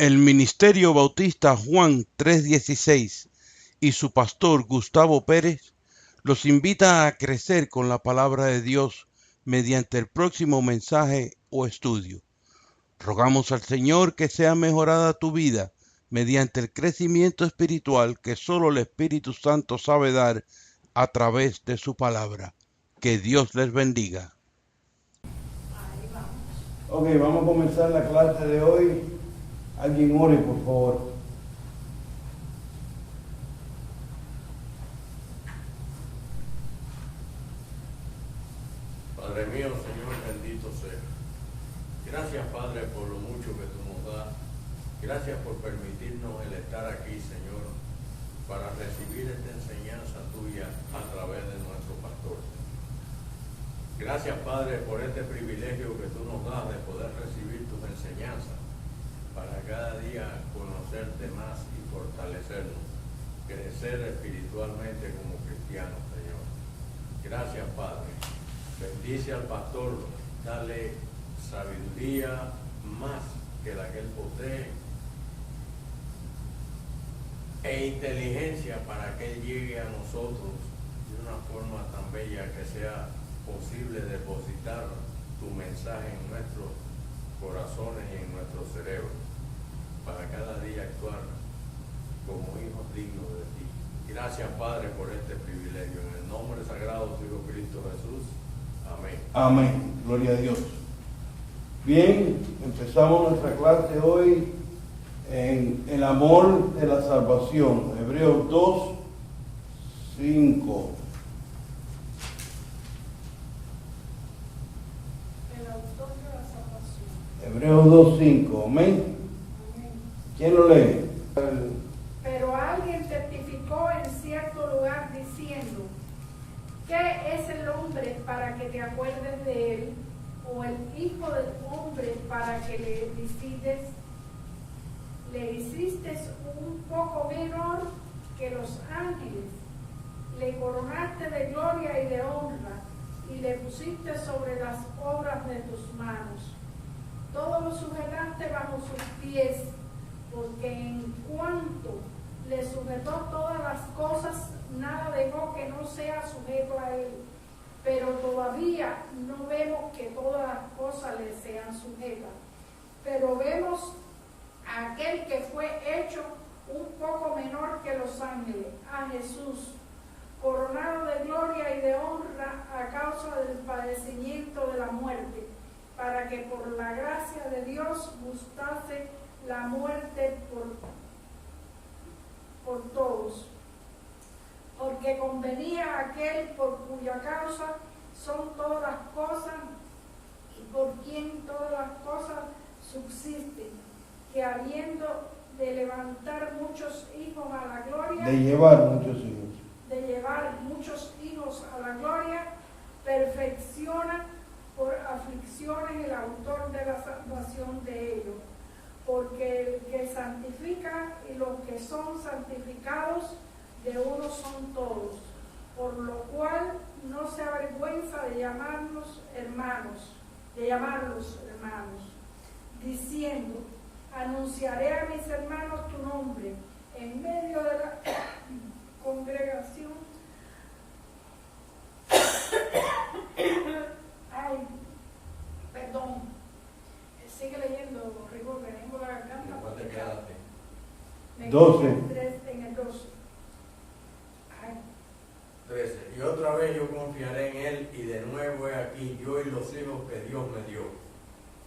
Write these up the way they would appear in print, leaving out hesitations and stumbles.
El Ministerio Bautista Juan 3:16 y su pastor Gustavo Pérez los invita a crecer con la palabra de Dios mediante el próximo mensaje o estudio. Rogamos al Señor que sea mejorada tu vida mediante el crecimiento espiritual que solo el Espíritu Santo sabe dar a través de su palabra. Que Dios les bendiga. Ok, vamos a comenzar la clase de hoy. Alguien ore, por favor. Padre mío, Señor, bendito sea. Gracias, Padre, por lo mucho que tú nos das. Gracias por permitirnos el estar aquí, Señor, para recibir esta enseñanza tuya a través de nuestro pastor. Gracias, Padre, por este privilegio que tú nos das de poder recibir tus enseñanzas, para cada día conocerte más y fortalecernos, crecer espiritualmente como cristianos, Señor. Gracias, Padre. Bendice al pastor, dale sabiduría más que la que él posee e inteligencia para que él llegue a nosotros de una forma tan bella que sea posible depositar tu mensaje en nuestros corazones y en nuestro cerebro para cada día actuar como hijos dignos de ti. Gracias, Padre, por este privilegio. En el nombre sagrado de tu Hijo Cristo Jesús. Amén. Amén. Gloria a Dios. Bien, empezamos nuestra clase hoy en el amor de la salvación. Hebreos 2:5. El autor de la salvación. Hebreos 2:5. Amén. Amén. ¿Quién lo lee? Pero alguien testificó en cierto lugar diciendo: ¿qué es el hombre para que te acuerdes de él? ¿O el hijo del hombre para que le visites? Le hiciste un poco menor que los ángeles, le coronaste de gloria y de honra, y le pusiste sobre las obras de tus manos. Todo lo sujetaste bajo sus pies, porque en cuanto le sujetó todas las cosas, nada dejó que no sea sujeto a él. Pero todavía no vemos que todas las cosas le sean sujetas. Pero vemos a aquel que fue hecho un poco menor que los ángeles, a Jesús, coronado de gloria y de honra a causa del padecimiento de la muerte, para que por la gracia de Dios gustase la muerte por todos. Porque convenía a aquel por cuya causa son todas las cosas y por quien todas las cosas subsisten, que habiendo de levantar muchos hijos a la gloria, De llevar muchos hijos a la gloria, perfecciona por aflicciones el autor de la salvación de ellos. Porque el que santifica y los que son santificados de uno son todos, por lo cual no se avergüenza de llamarlos hermanos, diciendo: anunciaré a mis hermanos tu nombre en medio de la congregación. Ay, perdón. Sigue leyendo, Rigo, que tengo la garganta. Después te quedaste. 12. En el 12. 13. Y otra vez yo confiaré en él, y de nuevo he aquí yo y los hijos que Dios me dio.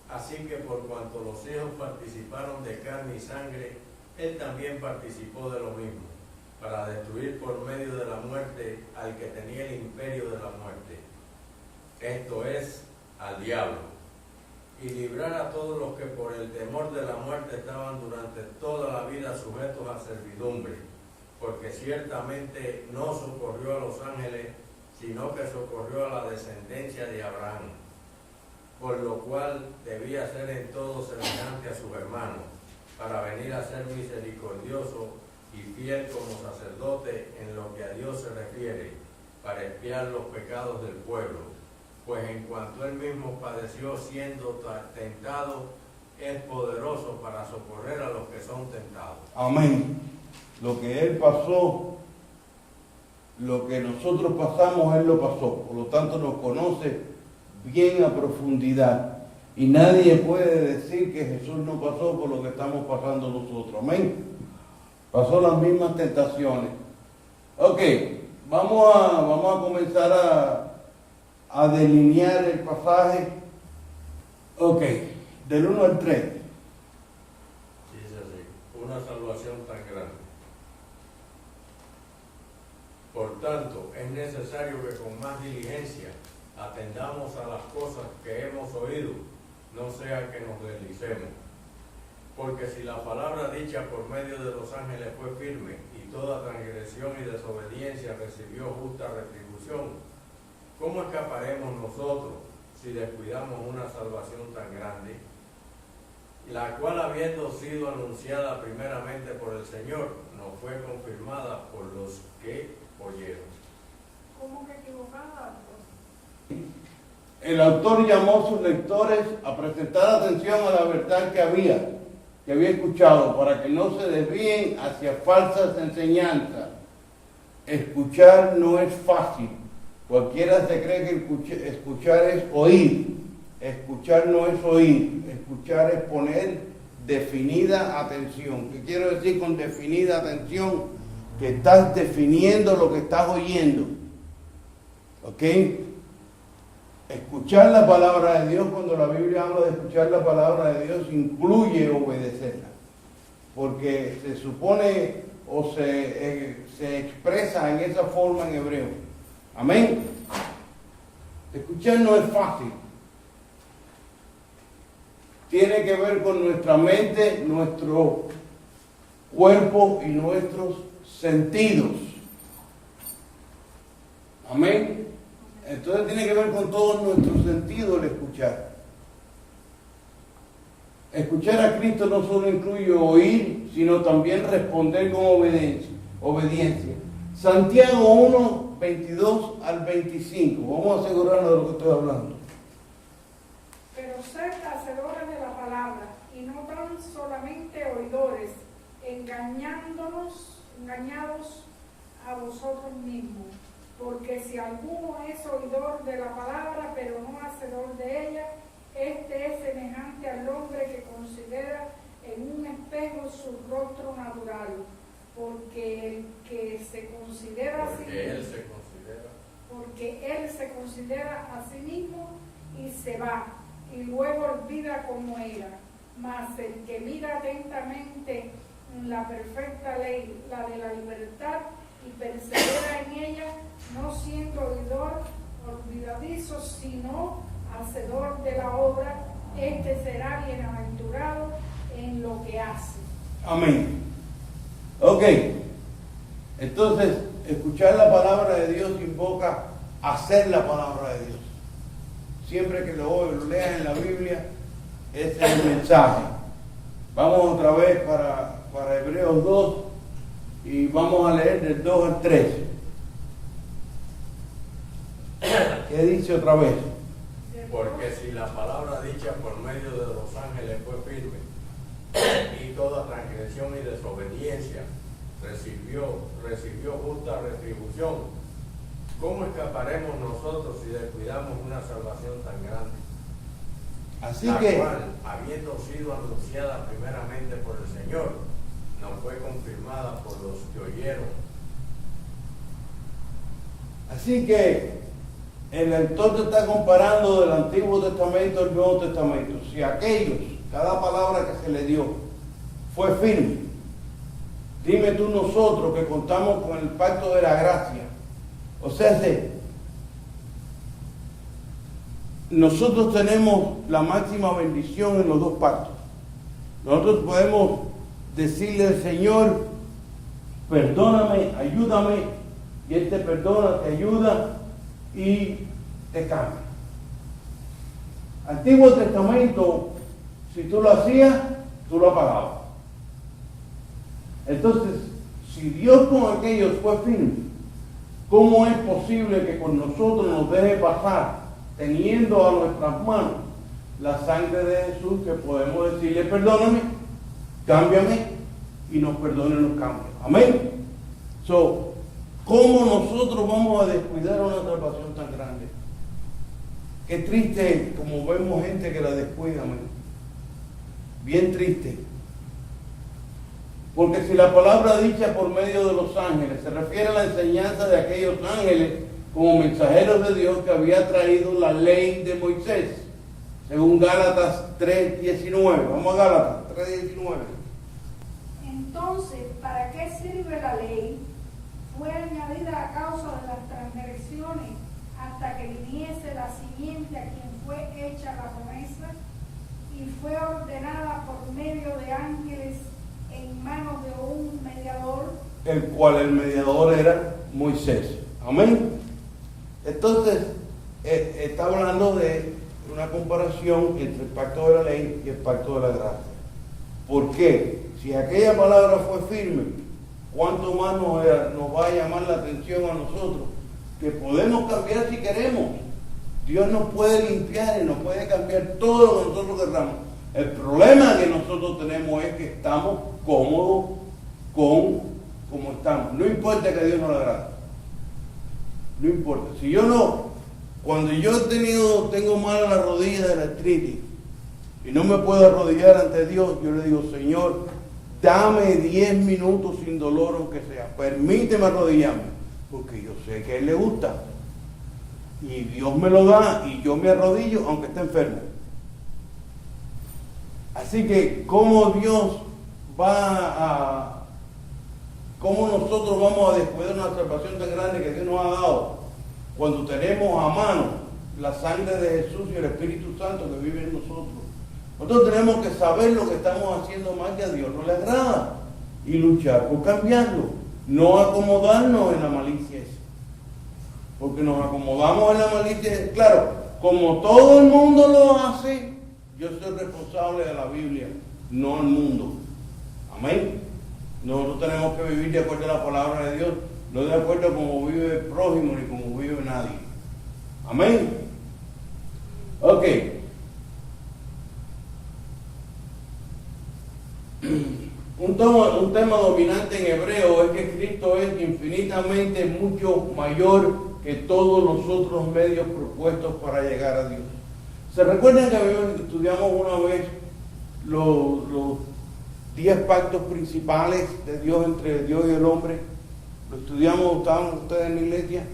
Así que por cuanto los hijos participaron de carne y sangre, él también participó de lo mismo, para destruir por medio de la muerte al que tenía el imperio de la muerte, esto es, al diablo, y librar a todos los que por el temor de la muerte estaban durante toda la vida sujetos a servidumbre, porque ciertamente no socorrió a los ángeles, sino que socorrió a la descendencia de Abraham, por lo cual debía ser en todo semejante a sus hermanos, para venir a ser misericordioso y fiel como sacerdote en lo que a Dios se refiere, para expiar los pecados del pueblo. Pues en cuanto él mismo padeció siendo tentado, es poderoso para socorrer a los que son tentados. Amén. Lo que Él pasó, lo que nosotros pasamos, Él lo pasó. Por lo tanto, nos conoce bien a profundidad. Y nadie puede decir que Jesús no pasó por lo que estamos pasando nosotros. Amén. Pasó las mismas tentaciones. Ok, vamos a comenzar a delinear el pasaje. Ok, del 1 al 3. Dice así, una salvación tan grande. Por tanto, es necesario que con más diligencia atendamos a las cosas que hemos oído, no sea que nos deslicemos. Porque si la palabra dicha por medio de los ángeles fue firme y toda transgresión y desobediencia recibió justa retribución, ¿cómo escaparemos nosotros si descuidamos una salvación tan grande? La cual, habiendo sido anunciada primeramente por el Señor, nos fue confirmada por los que oyeron. ¿Cómo que equivocada? El autor llamó a sus lectores a prestar atención a la verdad que había escuchado, para que no se desvíen hacia falsas enseñanzas. Escuchar no es fácil. Cualquiera se cree que escuchar es oír. Escuchar no es oír. Escuchar es poner definida atención. ¿Qué quiero decir con definida atención? Que estás definiendo lo que estás oyendo. ¿Ok? Escuchar la palabra de Dios, cuando la Biblia habla de escuchar la palabra de Dios, incluye obedecerla. Porque se supone o se expresa en esa forma en hebreo. Amén. Escuchar no es fácil. Tiene que ver con nuestra mente, nuestro cuerpo y nuestros sentidos. Amén. Entonces tiene que ver con todos nuestros sentidos el escuchar. Escuchar a Cristo no solo incluye oír, sino también responder con obediencia. Santiago 1, 22 al 25. Vamos a asegurarnos de lo que estoy hablando. Pero sed hacedores de la palabra, y no tan solamente oidores, engañados a vosotros mismos. Porque si alguno es oidor de la palabra, pero no hacedor de ella, este es semejante al hombre que considera en un espejo su rostro natural. Porque el que se considera a sí mismo, porque él se considera a sí mismo y se va, y luego olvida cómo era. Mas el que mira atentamente la perfecta ley, la de la libertad, y persevera en ella, no siendo oidor olvidadizo, sino hacedor de la obra, este será bienaventurado en lo que hace. Amén. Ok. Entonces, escuchar la palabra de Dios invoca hacer la palabra de Dios. Siempre que lo leas en la Biblia, ese es el mensaje. Vamos otra vez para Hebreos 2 y vamos a leer del 2 al 3. ¿Qué dice otra vez? Porque si la palabra dicha por medio de los ángeles fue firme, y toda transgresión y desobediencia recibió justa retribución, ¿cómo escaparemos nosotros si descuidamos una salvación tan grande? Así la que, cual, habiendo sido anunciada primeramente por el Señor, nos fue confirmada por los que oyeron. Así que el autor te está comparando del Antiguo Testamento al Nuevo Testamento. Si cada palabra que se le dio fue firme, dime tú nosotros que contamos con el pacto de la gracia. O sea, nosotros tenemos la máxima bendición en los dos pactos. Nosotros podemos decirle al Señor, perdóname, ayúdame, y Él te perdona, te ayuda y te cambia. Antiguo Testamento, si tú lo hacías, tú lo pagabas. Entonces, si Dios con aquellos fue firme, ¿cómo es posible que con nosotros nos deje pasar, teniendo a nuestras manos la sangre de Jesús, que podemos decirle, perdóname, cámbiame y nos perdone y nos cambie. Amén. So, ¿cómo nosotros vamos a descuidar una salvación tan grande? Qué triste como vemos gente que la descuida, amén. Bien triste. Porque si la palabra dicha por medio de los ángeles se refiere a la enseñanza de aquellos ángeles como mensajeros de Dios que había traído la ley de Moisés, según Gálatas 3:19. Vamos a Gálatas 3:19. Entonces, ¿para qué sirve la ley? Fue añadida a causa de las transgresiones hasta que viniese la simiente a quien fue hecha la promesa y fue ordenada por medio de ángeles en manos de un mediador, El cual el mediador era Moisés. Amén. Entonces, está hablando de una comparación entre el pacto de la ley y el pacto de la gracia. ¿Por qué? Si aquella palabra fue firme, ¿cuánto más nos va a llamar la atención a nosotros? Que podemos cambiar si queremos. Dios nos puede limpiar y nos puede cambiar todo lo que nosotros queramos. El problema que nosotros tenemos es que estamos cómodos con como estamos. No importa que a Dios no le agrade. No importa. Si yo no, cuando yo tengo mal la rodilla de la artritis y no me puedo arrodillar ante Dios, yo le digo, Señor, dame 10 minutos sin dolor aunque sea. Permíteme arrodillarme, porque yo sé que a Él le gusta. Y Dios me lo da y yo me arrodillo aunque esté enfermo. Así que, ¿cómo nosotros vamos a descuidar una salvación tan grande que Dios nos ha dado? Cuando tenemos a mano la sangre de Jesús y el Espíritu Santo que vive en nosotros. Nosotros tenemos que saber lo que estamos haciendo mal que a Dios no le agrada y luchar por cambiarlo. No acomodarnos en la malicia esa. Porque nos acomodamos en la malicia. Claro, como todo el mundo lo hace, yo soy responsable de la Biblia, no el mundo. Amén. Nosotros tenemos que vivir de acuerdo a la palabra de Dios, no de acuerdo a cómo vive el prójimo ni cómo vive nadie. Amén. Ok. Un tema dominante en hebreo es que Cristo es infinitamente mucho mayor que todos los otros medios propuestos para llegar a Dios. ¿Se recuerdan que estudiamos una vez los 10 pactos principales de Dios entre Dios y el hombre? ¿Lo estudiamos? ¿Estaban ustedes en la iglesia?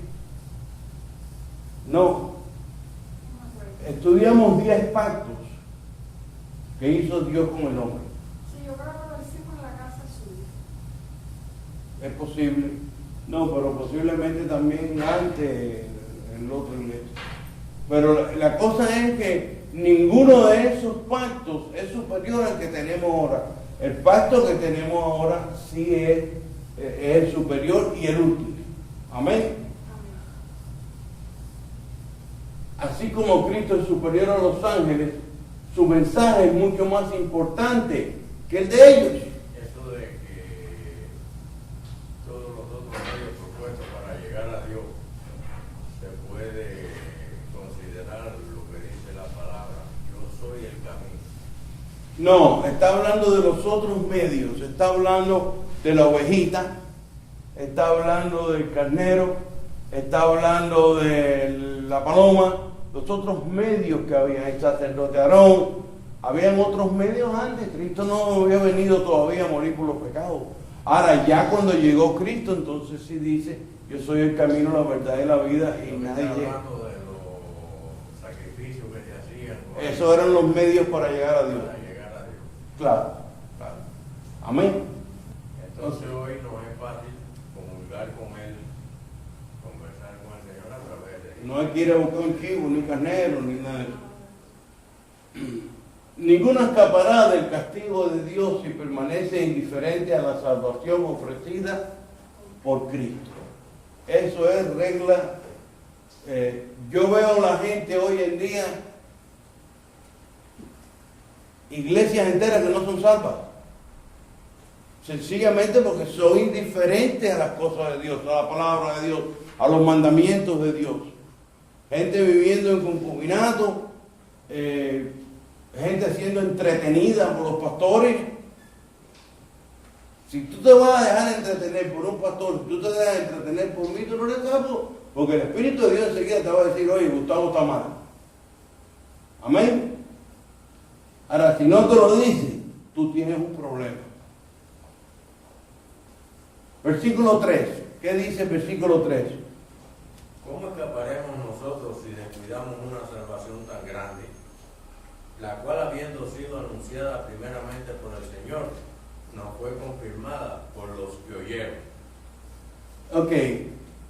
No. Estudiamos 10 pactos que hizo Dios con el hombre. sí, yo creo que lo hicimos en la casa suya. Es posible. No, pero posiblemente también antes en la otra iglesia. Pero la cosa es que ninguno de esos pactos es superior al que tenemos ahora. El pacto que tenemos ahora sí es el superior y el último. Amén. Así como Cristo es superior a los ángeles, su mensaje es mucho más importante que el de ellos. Eso de que todos los otros medios propuestos para llegar a Dios se puede considerar lo que dice la palabra, yo soy el camino. No, está hablando de los otros medios, está hablando de la ovejita, está hablando del carnero, está hablando de la paloma, los otros medios que había, el sacerdote Aarón, habían otros medios antes. Cristo no había venido todavía a morir por los pecados. Ahora ya cuando llegó Cristo, entonces sí dice, yo soy el camino, la verdad y la vida, y nadie llega. Hablando de los sacrificios que se hacían, ¿no? Esos eran los medios para llegar a Dios. Para llegar a Dios. Claro, claro. Amén. Entonces hoy nos es fácil comulgar con Él, conversar con el Señor a través de Él. No hay que ir a buscar un chivo, ni carnero, ni nada de eso. Ninguno escapará del castigo de Dios si permanece indiferente a la salvación ofrecida por Cristo. Eso es regla. Yo veo a la gente hoy en día, iglesias enteras que no son salvas. Sencillamente porque son indiferentes a las cosas de Dios, a la palabra de Dios, a los mandamientos de Dios. Gente viviendo en concubinato, gente siendo entretenida por los pastores, Si tú te vas a dejar entretener por un pastor, si tú te dejas entretener por mí, tú no eres salvo. Porque el Espíritu de Dios enseguida te va a decir, oye, Gustavo está mal. Amén. Ahora, si no te lo dice, tú tienes un problema. Versículo 3. ¿Qué dice el versículo 3? ¿Cómo escaparemos nosotros si descuidamos una salvación tan grande, la cual habiendo sido anunciada primeramente por el Señor, nos fue confirmada por los que oyeron? Ok,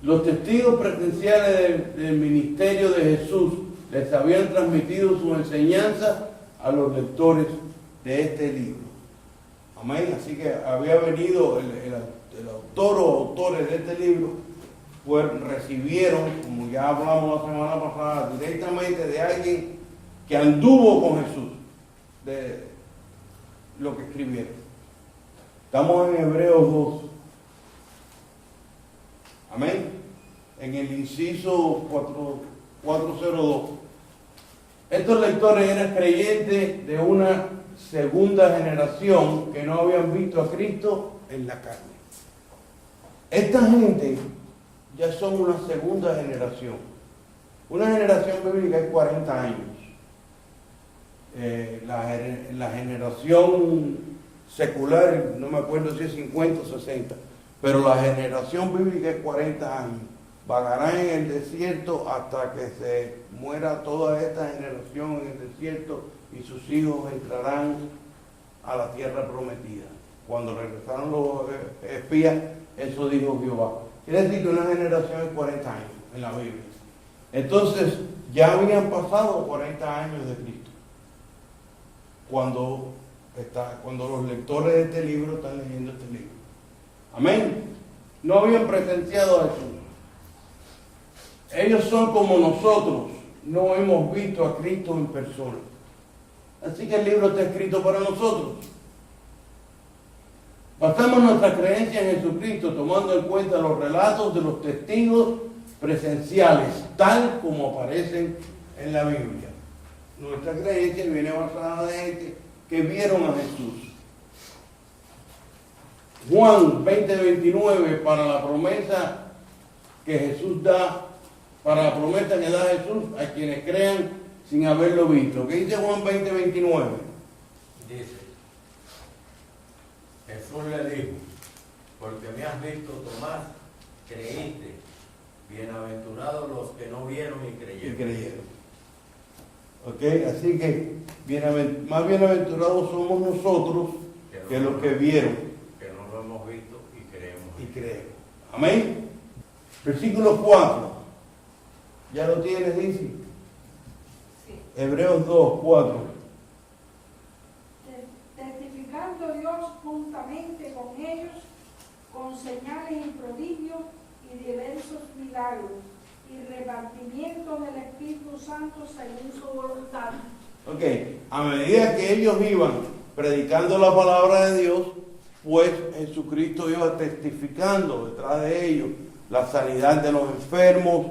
los testigos presenciales del ministerio de Jesús les habían transmitido su enseñanza a los lectores de este libro. Amén. Así que había venido el autor o autores de este libro, pues recibieron, como ya hablamos la semana pasada, directamente de alguien que anduvo con Jesús, de lo que escribieron. Estamos en Hebreos 2. Amén. En el inciso 402. Estos lectores eran creyentes de una segunda generación que no habían visto a Cristo en la carne. Esta gente ya son una segunda generación. Una generación bíblica es 40 años. La generación secular, no me acuerdo si es 50 o 60, pero la generación bíblica es 40 años. Vagarán en el desierto hasta que se muera toda esta generación en el desierto y sus hijos entrarán a la tierra prometida. Cuando regresaron los espías, eso dijo Jehová. Quiere decir que una generación es 40 años en la Biblia. Entonces, ya habían pasado 40 años de Cristo. Cuando los lectores de este libro están leyendo este libro. Amén. No habían presenciado a Jesús. Ellos son como nosotros, no hemos visto a Cristo en persona. Así que el libro está escrito para nosotros. Basamos nuestra creencia en Jesucristo tomando en cuenta los relatos de los testigos presenciales, tal como aparecen en la Biblia. Nuestra creencia viene basada de gente que vieron a Jesús. Juan 20:29, para la promesa que Jesús da, para la promesa que da Jesús a quienes crean sin haberlo visto. ¿Qué dice Juan 20:29? Dice, Jesús le dijo, porque me has visto, Tomás, creíste. Bienaventurados los que no vieron y creyeron. Ok, así que más bienaventurados somos nosotros que los que vieron. Que no lo hemos visto y creemos. Amén. Versículo 4. ¿Ya lo tienes, dice? Sí. Hebreos 2, 4. Testificando Dios juntamente con ellos, con señales y prodigios y diversos milagros, y repartimiento del Espíritu Santo según su voluntad. Ok, a medida que ellos iban predicando la palabra de Dios, pues Jesucristo iba testificando detrás de ellos la sanidad de los enfermos,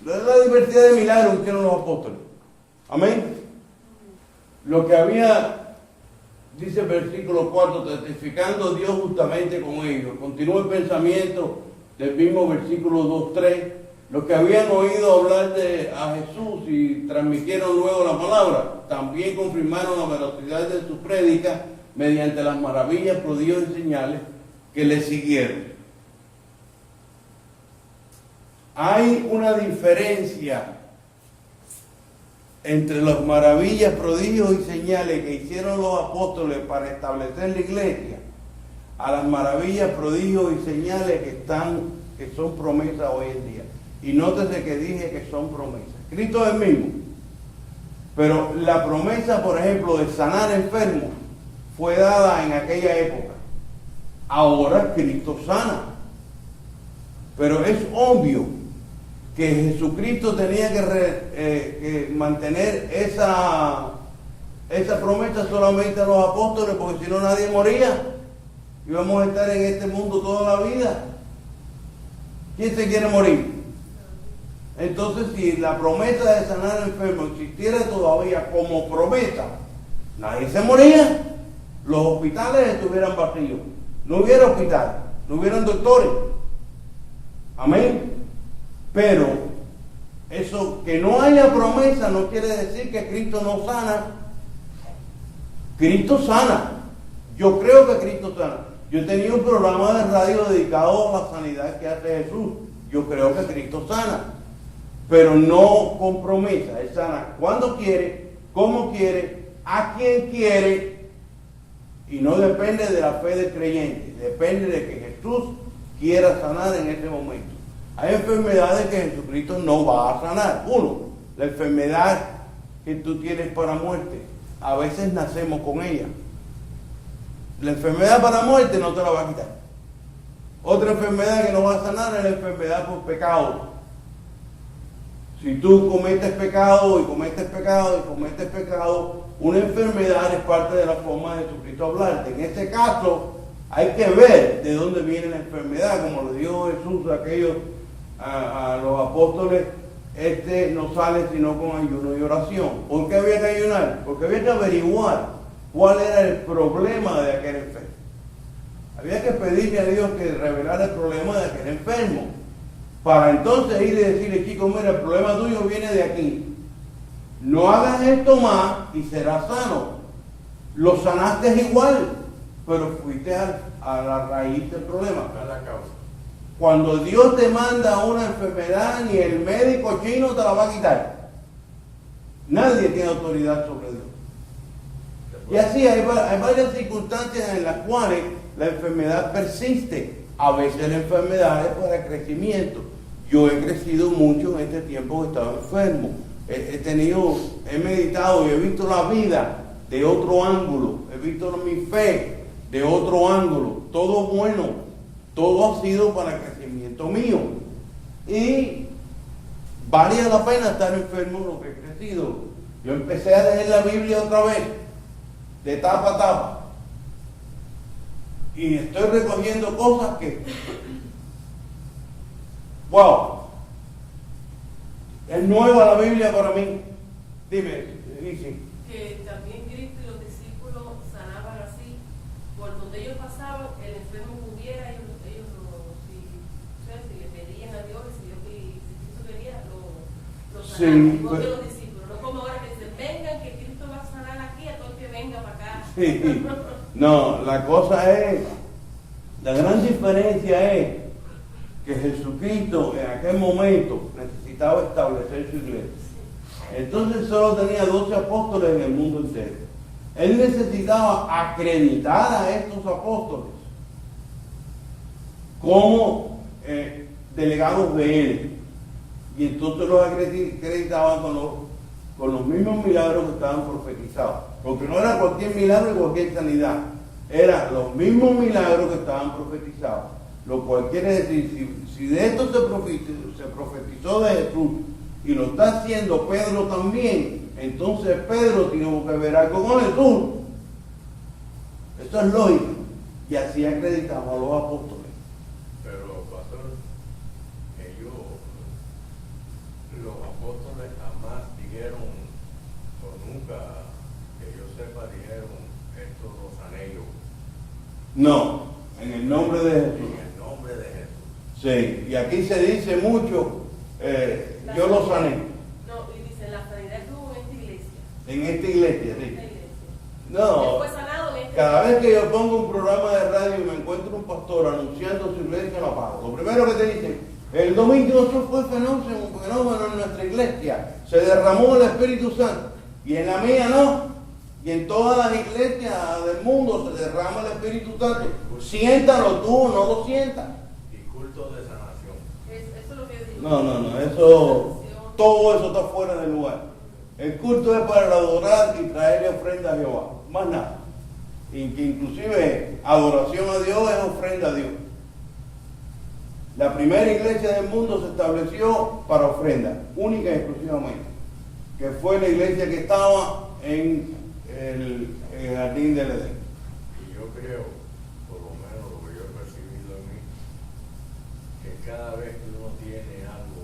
la diversidad de milagros que hicieron los apóstoles. Amén. Lo que había, dice el versículo 4, testificando Dios justamente con ellos. Continúa el pensamiento del mismo versículo 2:3. Los que habían oído hablar a Jesús y transmitieron luego la palabra, también confirmaron la veracidad de su prédica mediante las maravillas, prodigios y señales que le siguieron. Hay una diferencia entre las maravillas, prodigios y señales que hicieron los apóstoles para establecer la iglesia, a las maravillas, prodigios y señales que son promesas hoy en día. Y nótese que dije que son promesas. Cristo es el mismo. Pero la promesa, por ejemplo, de sanar enfermos fue dada en aquella época. Ahora Cristo sana. Pero es obvio que Jesucristo tenía que mantener esa promesa solamente a los apóstoles, porque si no nadie moría. Íbamos a estar en este mundo toda la vida. ¿Quién se quiere morir? Entonces, si la promesa de sanar enfermos existiera todavía como promesa, nadie se moría. los hospitales estuvieran vacíos. No hubiera hospital, no hubieran doctores. Amén. Pero eso, que no haya promesa, no quiere decir que Cristo no sana. Cristo sana. Yo creo que Cristo sana. Yo tenía un programa de radio dedicado a la sanidad que hace Jesús. Yo creo que Cristo sana. Pero no con promesa. Él sana cuando quiere, cómo quiere, a quien quiere. Y no depende de la fe del creyente. Depende de que Jesús quiera sanar en ese momento. Hay enfermedades que Jesucristo no va a sanar. Uno, la enfermedad que tú tienes para muerte. A veces nacemos con ella. La enfermedad para muerte no te la va a quitar. Otra enfermedad que no va a sanar es la enfermedad por pecado. Si tú cometes pecado y cometes pecado y cometes pecado, una enfermedad es parte de la forma de Jesucristo hablarte. En este caso, hay que ver de dónde viene la enfermedad, como le dijo Jesús a aquellos, a los apóstoles, no sale sino con ayuno y oración. ¿Por qué había que ayunar? Porque había que averiguar cuál era el problema de aquel enfermo. Había que pedirle a Dios que revelara el problema de aquel enfermo, para entonces ir y decirle, chicos, mira, el problema tuyo viene de aquí. No hagas esto más y serás sano. Lo sanaste igual, pero fuiste a la raíz del problema. A la causa. Cuando Dios te manda una enfermedad, ni el médico chino te la va a quitar. Nadie tiene autoridad sobre Dios. Y así hay varias circunstancias en las cuales la enfermedad persiste. A veces la enfermedad es para crecimiento. Yo he crecido mucho en este tiempo que he estado enfermo. He meditado y he visto la vida de otro ángulo. He visto mi fe de otro ángulo. Todo bueno. Todo ha sido para el crecimiento mío. Y valía la pena estar enfermo lo que he crecido. Yo empecé a leer la Biblia otra vez, de tapa a tapa. Y estoy recogiendo cosas que... ¡Wow! Es nueva la Biblia para mí. Dime, Isi. Que también Cristo y los discípulos sanaban así. Por donde ellos pasaban, el enfermo pudiera, ellos si le pedían a Dios, si Cristo quería, lo sanaban. Sí, igual que los discípulos. No como ahora que dicen, vengan, que Cristo va a sanar aquí, a todo el que venga para acá. Sí. No, la cosa es, la gran diferencia es que Jesucristo en aquel momento necesitaba establecer su iglesia. Entonces solo tenía 12 apóstoles en el mundo entero. Él necesitaba acreditar a estos apóstoles como delegados de él. Y entonces los acreditaban con los mismos milagros que estaban profetizados. Porque no era cualquier milagro y cualquier sanidad. Eran los mismos milagros que estaban profetizados. Lo cual quiere decir, si de esto se profetizó de Jesús y lo está haciendo Pedro también, entonces Pedro tiene que ver algo con Jesús. Esto es lógico. Y así acreditamos a los apóstoles. Pero, pastor, los apóstoles jamás dijeron, o nunca, que yo sepa, dijeron, esto lo sané yo. No, en el nombre de Jesús. En el nombre de Jesús. Sí, y aquí se dice mucho, yo lo sané. No, y dicen, la sanidad estuvo en esta iglesia. En esta iglesia, En sí. esta iglesia. No, Él fue sanado en esta cada iglesia. vez que yo pongo un programa de radio y me encuentro un pastor anunciando su iglesia, lo apago. Lo primero que te dicen, el domingo eso fue fenómeno en nuestra iglesia. Se derramó el Espíritu Santo. Y en la mía no. Y en todas las iglesias del mundo se derrama el Espíritu Santo. Siéntalo tú, no lo sientas. Y culto de sanación. Eso es lo que yo digo. No, eso, todo eso está fuera del lugar. El culto es para adorar y traerle ofrenda a Jehová, más nada. Y que inclusive adoración a Dios es ofrenda a Dios. La primera iglesia del mundo se estableció para ofrenda, única y exclusivamente, que fue la iglesia que estaba en el jardín del Edén. Y yo creo, por lo menos lo que yo he percibido en mí, que cada vez que uno tiene algo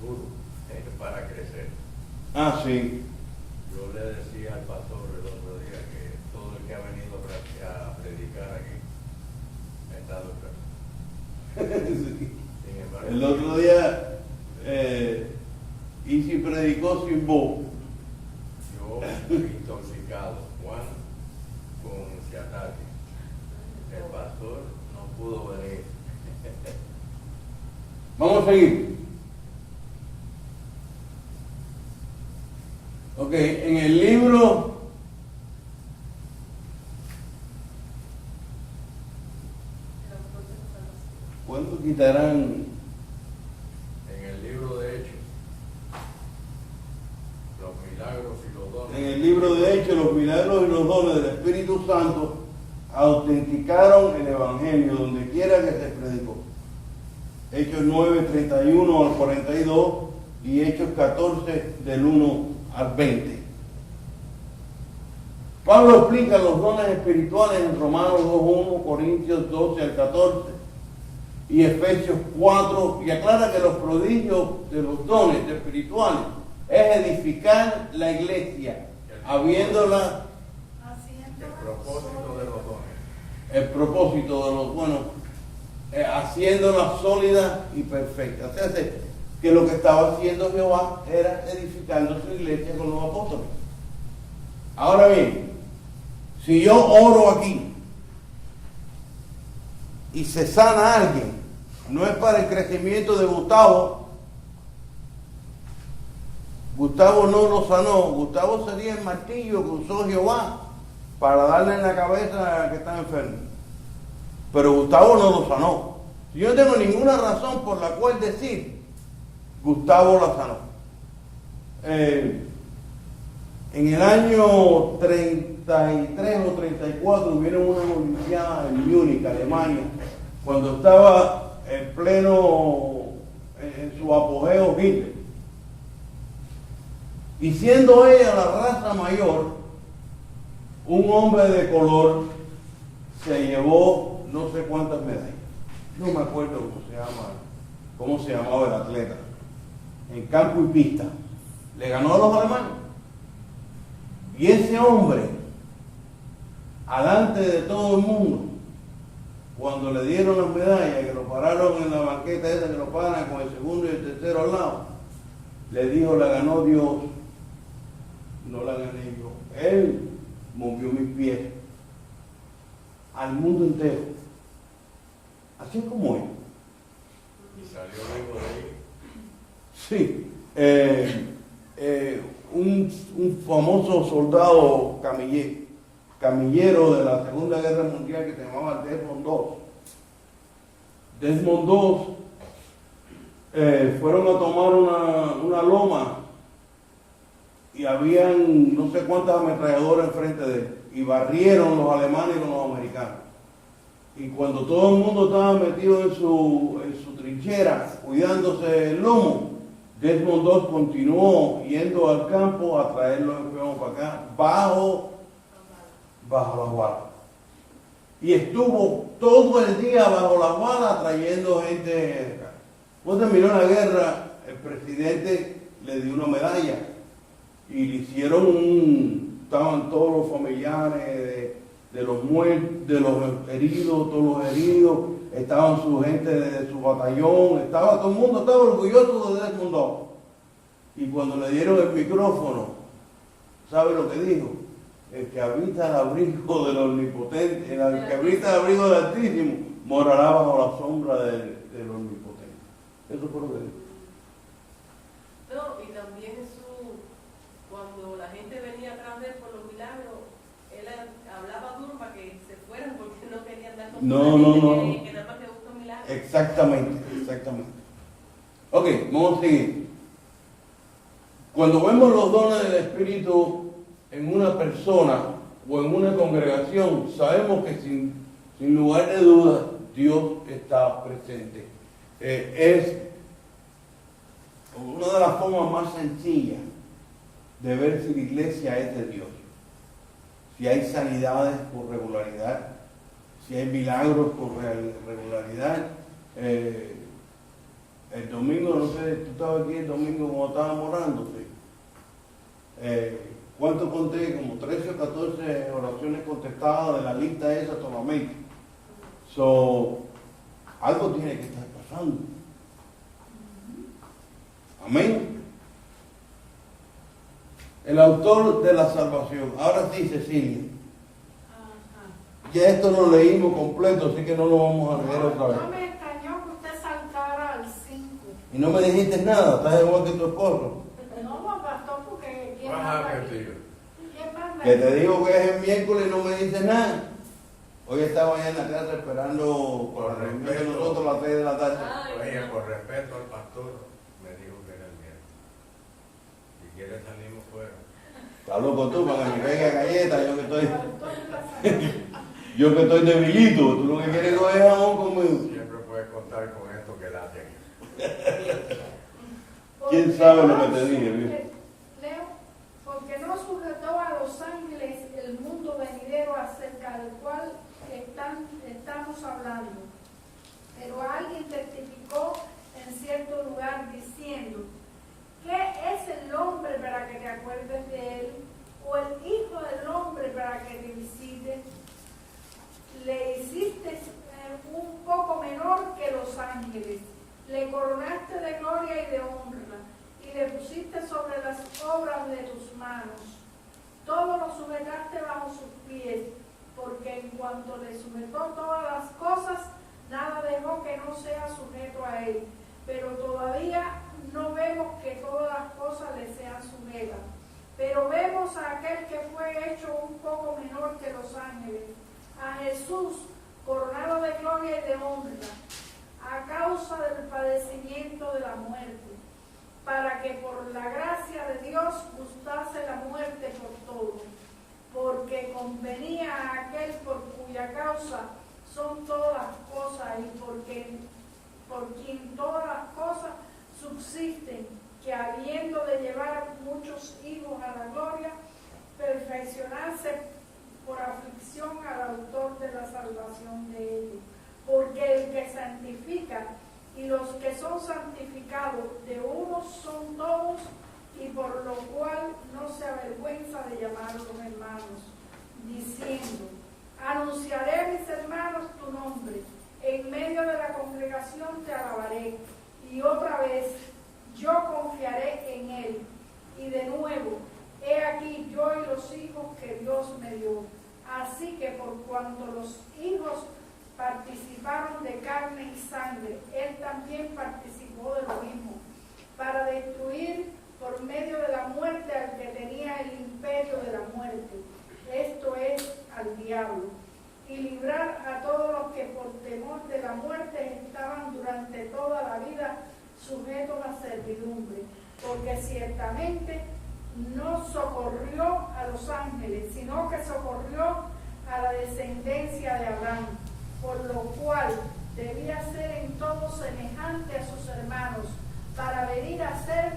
duro es para crecer. Ah, sí. Yo le decía al pastor el otro día que todo el que ha venido a dado caso. Sí. Sin embargo, El otro día, Isi predicó sin voz. yo intoxicado, Juan con ciataque. El pastor no pudo venir. Vamos a seguir. Ok, en el libro ¿cuánto quitarán? En el libro de Hechos, los milagros y los dones. En el libro de Hechos, los milagros y los dones del Espíritu Santo autenticaron el Evangelio donde quiera que se predicó. Hechos 9, 31 al 42 y Hechos 14 del 1 al 20. Pablo explica los dones espirituales en Romanos 2.1, Corintios 12 al 14 y Efesios 4 y aclara que los prodigios de los dones espirituales es edificar la iglesia, habiéndola El propósito de los dones. el propósito de los buenos, haciéndola sólida y perfecta. O sea, que lo que estaba haciendo Jehová era edificando su iglesia con los apóstoles. Ahora bien, si yo oro aquí y se sana a alguien, no es para el crecimiento de Gustavo. Gustavo no lo sanó. Gustavo sería el martillo que usó Jehová para darle en la cabeza al que está enfermo. Pero Gustavo no lo sanó. Yo no tengo ninguna razón por la cual decir Gustavo la sanó. En el año 33 o 34 hubieron unas olimpiadas en Múnich, Alemania, cuando estaba en pleno, en su apogeo Hitler. Y siendo ella la raza mayor, un hombre de color se llevó no sé cuántas medallas. No me acuerdo cómo se llamaba el atleta. En campo y pista. Le ganó a los alemanes. Y ese hombre, alante de todo el mundo, cuando le dieron las medallas, que lo pararon en la banqueta esa que lo paran con el segundo y el tercero al lado, le dijo, la ganó Dios, no la gané yo. Él movió mis pies al mundo entero. Así es como él. Y salió luego de ahí. Sí. Un famoso soldado camillero de la Segunda Guerra Mundial que se llamaba Desmond II. Desmond II fueron a tomar una loma y habían no sé cuántas ametralladoras enfrente de él y barrieron los alemanes con los americanos. Y cuando todo el mundo estaba metido en su trinchera, cuidándose el lomo, Desmond II continuó yendo al campo a traer los enfermos para acá, bajo las balas. Y estuvo todo el día bajo las balas trayendo gente acá. Cuando terminó la guerra, el presidente le dio una medalla y le hicieron estaban todos los familiares de los muertos, de los heridos, todos los heridos, estaban su gente de su batallón, estaba todo el mundo, estaba orgulloso de Desmond II. Y cuando le dieron el micrófono, ¿sabe lo que dijo? El que habita el abrigo del Omnipotente, el que habita el abrigo del Altísimo, morará bajo la sombra del Omnipotente. Eso fue lo que dijo. No, y también cuando la gente venía atrás de él por los milagros, él hablaba duro para que se fueran porque no querían dar con No. que nada más le gusta un milagro. Exactamente. Ok, vamos a seguir. Cuando vemos los dones del Espíritu en una persona o en una congregación, sabemos que sin lugar de duda Dios está presente. Es una de las formas más sencillas de ver si la iglesia es de Dios. Si hay sanidades por regularidad, si hay milagros por regularidad. El domingo, no sé, tú estabas aquí el domingo cuando estábamos orando, ¿sí? ¿Cuánto conté? Como 13 o 14 oraciones contestadas de la lista esa solamente. So, algo tiene que estar pasando. Amén. El autor de la salvación. Ahora sí, Cecilia. Ya esto lo leímos completo, así que no lo vamos a leer otra vez. No me extrañó que usted saltara al 5. Y no me dijiste nada, estás igual que tu esposo. No, pastor, porque ¿quién Más manda rápido, aquí? tío. ¿Quién manda Que aquí? te digo que es el miércoles y no me dices nada. Hoy estaba allá en la casa esperando por la reunión de nosotros a las 6 de la tarde. Oye, por respeto al pastor, me dijo que era el miércoles. Si quieres salimos fuera. Está loco tú para que me caiga galleta, yo que estoy, Pastor de la salvación. yo que estoy debilito, tú lo que quieres es coger jamón conmigo. Siempre puedes contar con esto que late aquí. ¿Quién Porque sabe lo no que te dije, viejo? Leo, porque no sujetó a los ángeles el mundo venidero acerca del cual estamos hablando. Pero alguien testificó en cierto lugar diciendo, ¿qué es el hombre para que te acuerdes de él? ¿O el hijo del hombre para que te visite? Le hiciste un poco menor que los ángeles. Le coronaste de gloria y de honra, y le pusiste sobre las obras de tus manos. Todo lo sujetaste bajo sus pies, porque en cuanto le sujetó todas las cosas, nada dejó que no sea sujeto a él. Pero todavía no vemos que todas las cosas le sean sujetas. Pero vemos a aquel que fue hecho un poco menor que los ángeles, a Jesús, coronado de gloria y de honra, a causa del padecimiento de la muerte, para que por la gracia de Dios gustase la muerte por todo, porque convenía a aquel por cuya causa son todas las cosas y por quien todas las cosas subsisten, que habiendo de llevar muchos hijos a la gloria, perfeccionarse por aflicción al autor de la salvación de ellos. Porque el que santifica y los que son santificados de unos son todos, y por lo cual no se avergüenza de llamarlos hermanos, diciendo, anunciaré, mis hermanos, tu nombre, en medio de la congregación te alabaré, y otra vez yo confiaré en él. Y de nuevo, he aquí yo y los hijos que Dios me dio. Así que por cuanto los hijos participaron de carne y sangre, él también participó de lo mismo, para destruir por medio de la muerte al que tenía el imperio de la muerte, esto es, al diablo, y librar a todos los que por temor de la muerte estaban durante toda la vida sujetos a servidumbre, porque ciertamente no socorrió a los ángeles, sino que socorrió a la descendencia de Abraham, por lo cual debía ser en todo semejante a sus hermanos, para venir a ser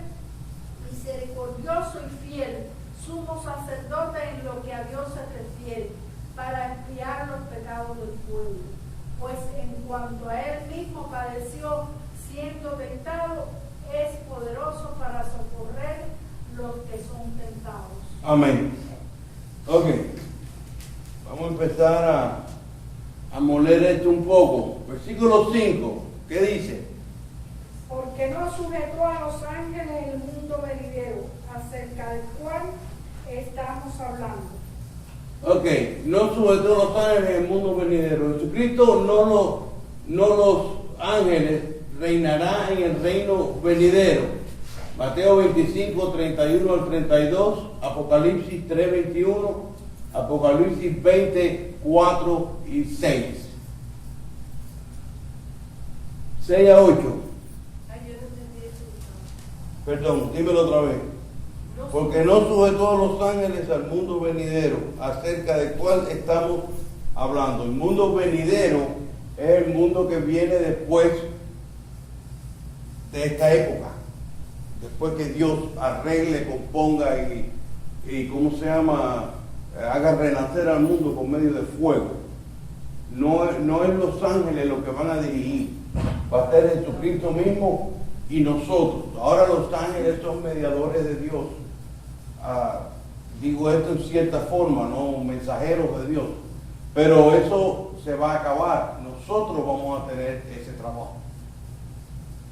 misericordioso y fiel, sumo sacerdote en lo que a Dios se refiere, para expiar los pecados del pueblo. Pues en cuanto a él mismo padeció siendo tentado, es poderoso para socorrer los que son tentados. Amén. Ok. Vamos a empezar a moler esto un poco. Versículo 5. ¿Qué dice? Porque no sujetó a los ángeles el mundo venidero, acerca del cual estamos hablando. Ok. No sujetó a los ángeles en el mundo venidero. Jesucristo no los ángeles reinará en el reino venidero. Mateo 25, 31 al 32, Apocalipsis 3, 21, Apocalipsis 20, 4 y 6. 6 a 8. Ay, yo no entendí eso. Perdón, dímelo otra vez. Porque no sujetó a los ángeles al mundo venidero, acerca del cual estamos hablando. El mundo venidero es el mundo que viene después de esta época. Después que Dios arregle, componga y ¿cómo se llama? Haga renacer al mundo por medio de fuego. No es los ángeles los que van a dirigir. Va a ser Jesucristo mismo y nosotros. Ahora los ángeles son mediadores de Dios. Digo esto en cierta forma, no mensajeros de Dios. Pero eso se va a acabar. Nosotros vamos a tener ese trabajo.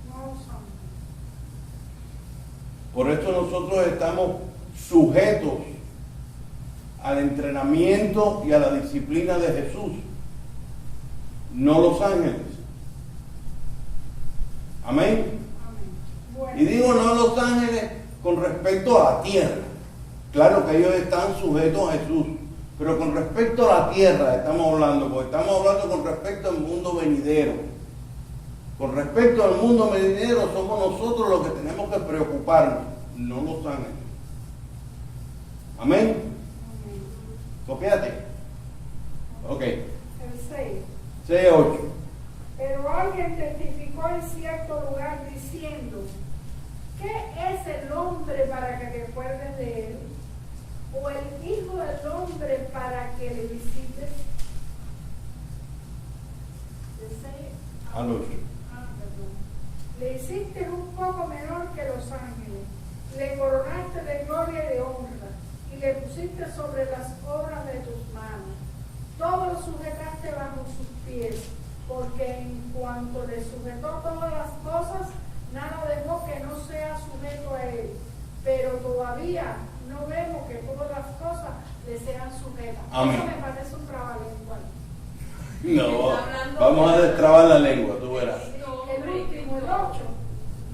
No los ángeles. Por eso nosotros estamos sujetos al entrenamiento y a la disciplina de Jesús, no los ángeles. Amén. Amén. Bueno. Y digo no los ángeles con respecto a la tierra. Claro que ellos están sujetos a Jesús, pero con respecto a la tierra estamos hablando, porque estamos hablando con respecto al mundo venidero. Con respecto al mundo venidero somos nosotros los que tenemos que preocuparnos, no los ángeles. Amén. Amén. Copiate. Ok. El 6. 6 a 8. Pero alguien testificó en cierto lugar diciendo, ¿qué es el hombre para que te acuerdes de él? ¿O el hijo del hombre para que le visites? ¿De 6 Al 8. perdón. Le hiciste un poco menor que los ángeles, le coronaste de gloria y de honra, y le pusiste sobre las obras de tus manos. Todo lo sujetaste bajo sus pies, porque en cuanto le sujetó todas las cosas, nada dejó que no sea sujeto a él. Pero todavía no vemos que todas las cosas le sean sujetas. Amén. Eso me parece un trabalengua. No, vamos a destrabar la lengua, tú verás. El último, el 8,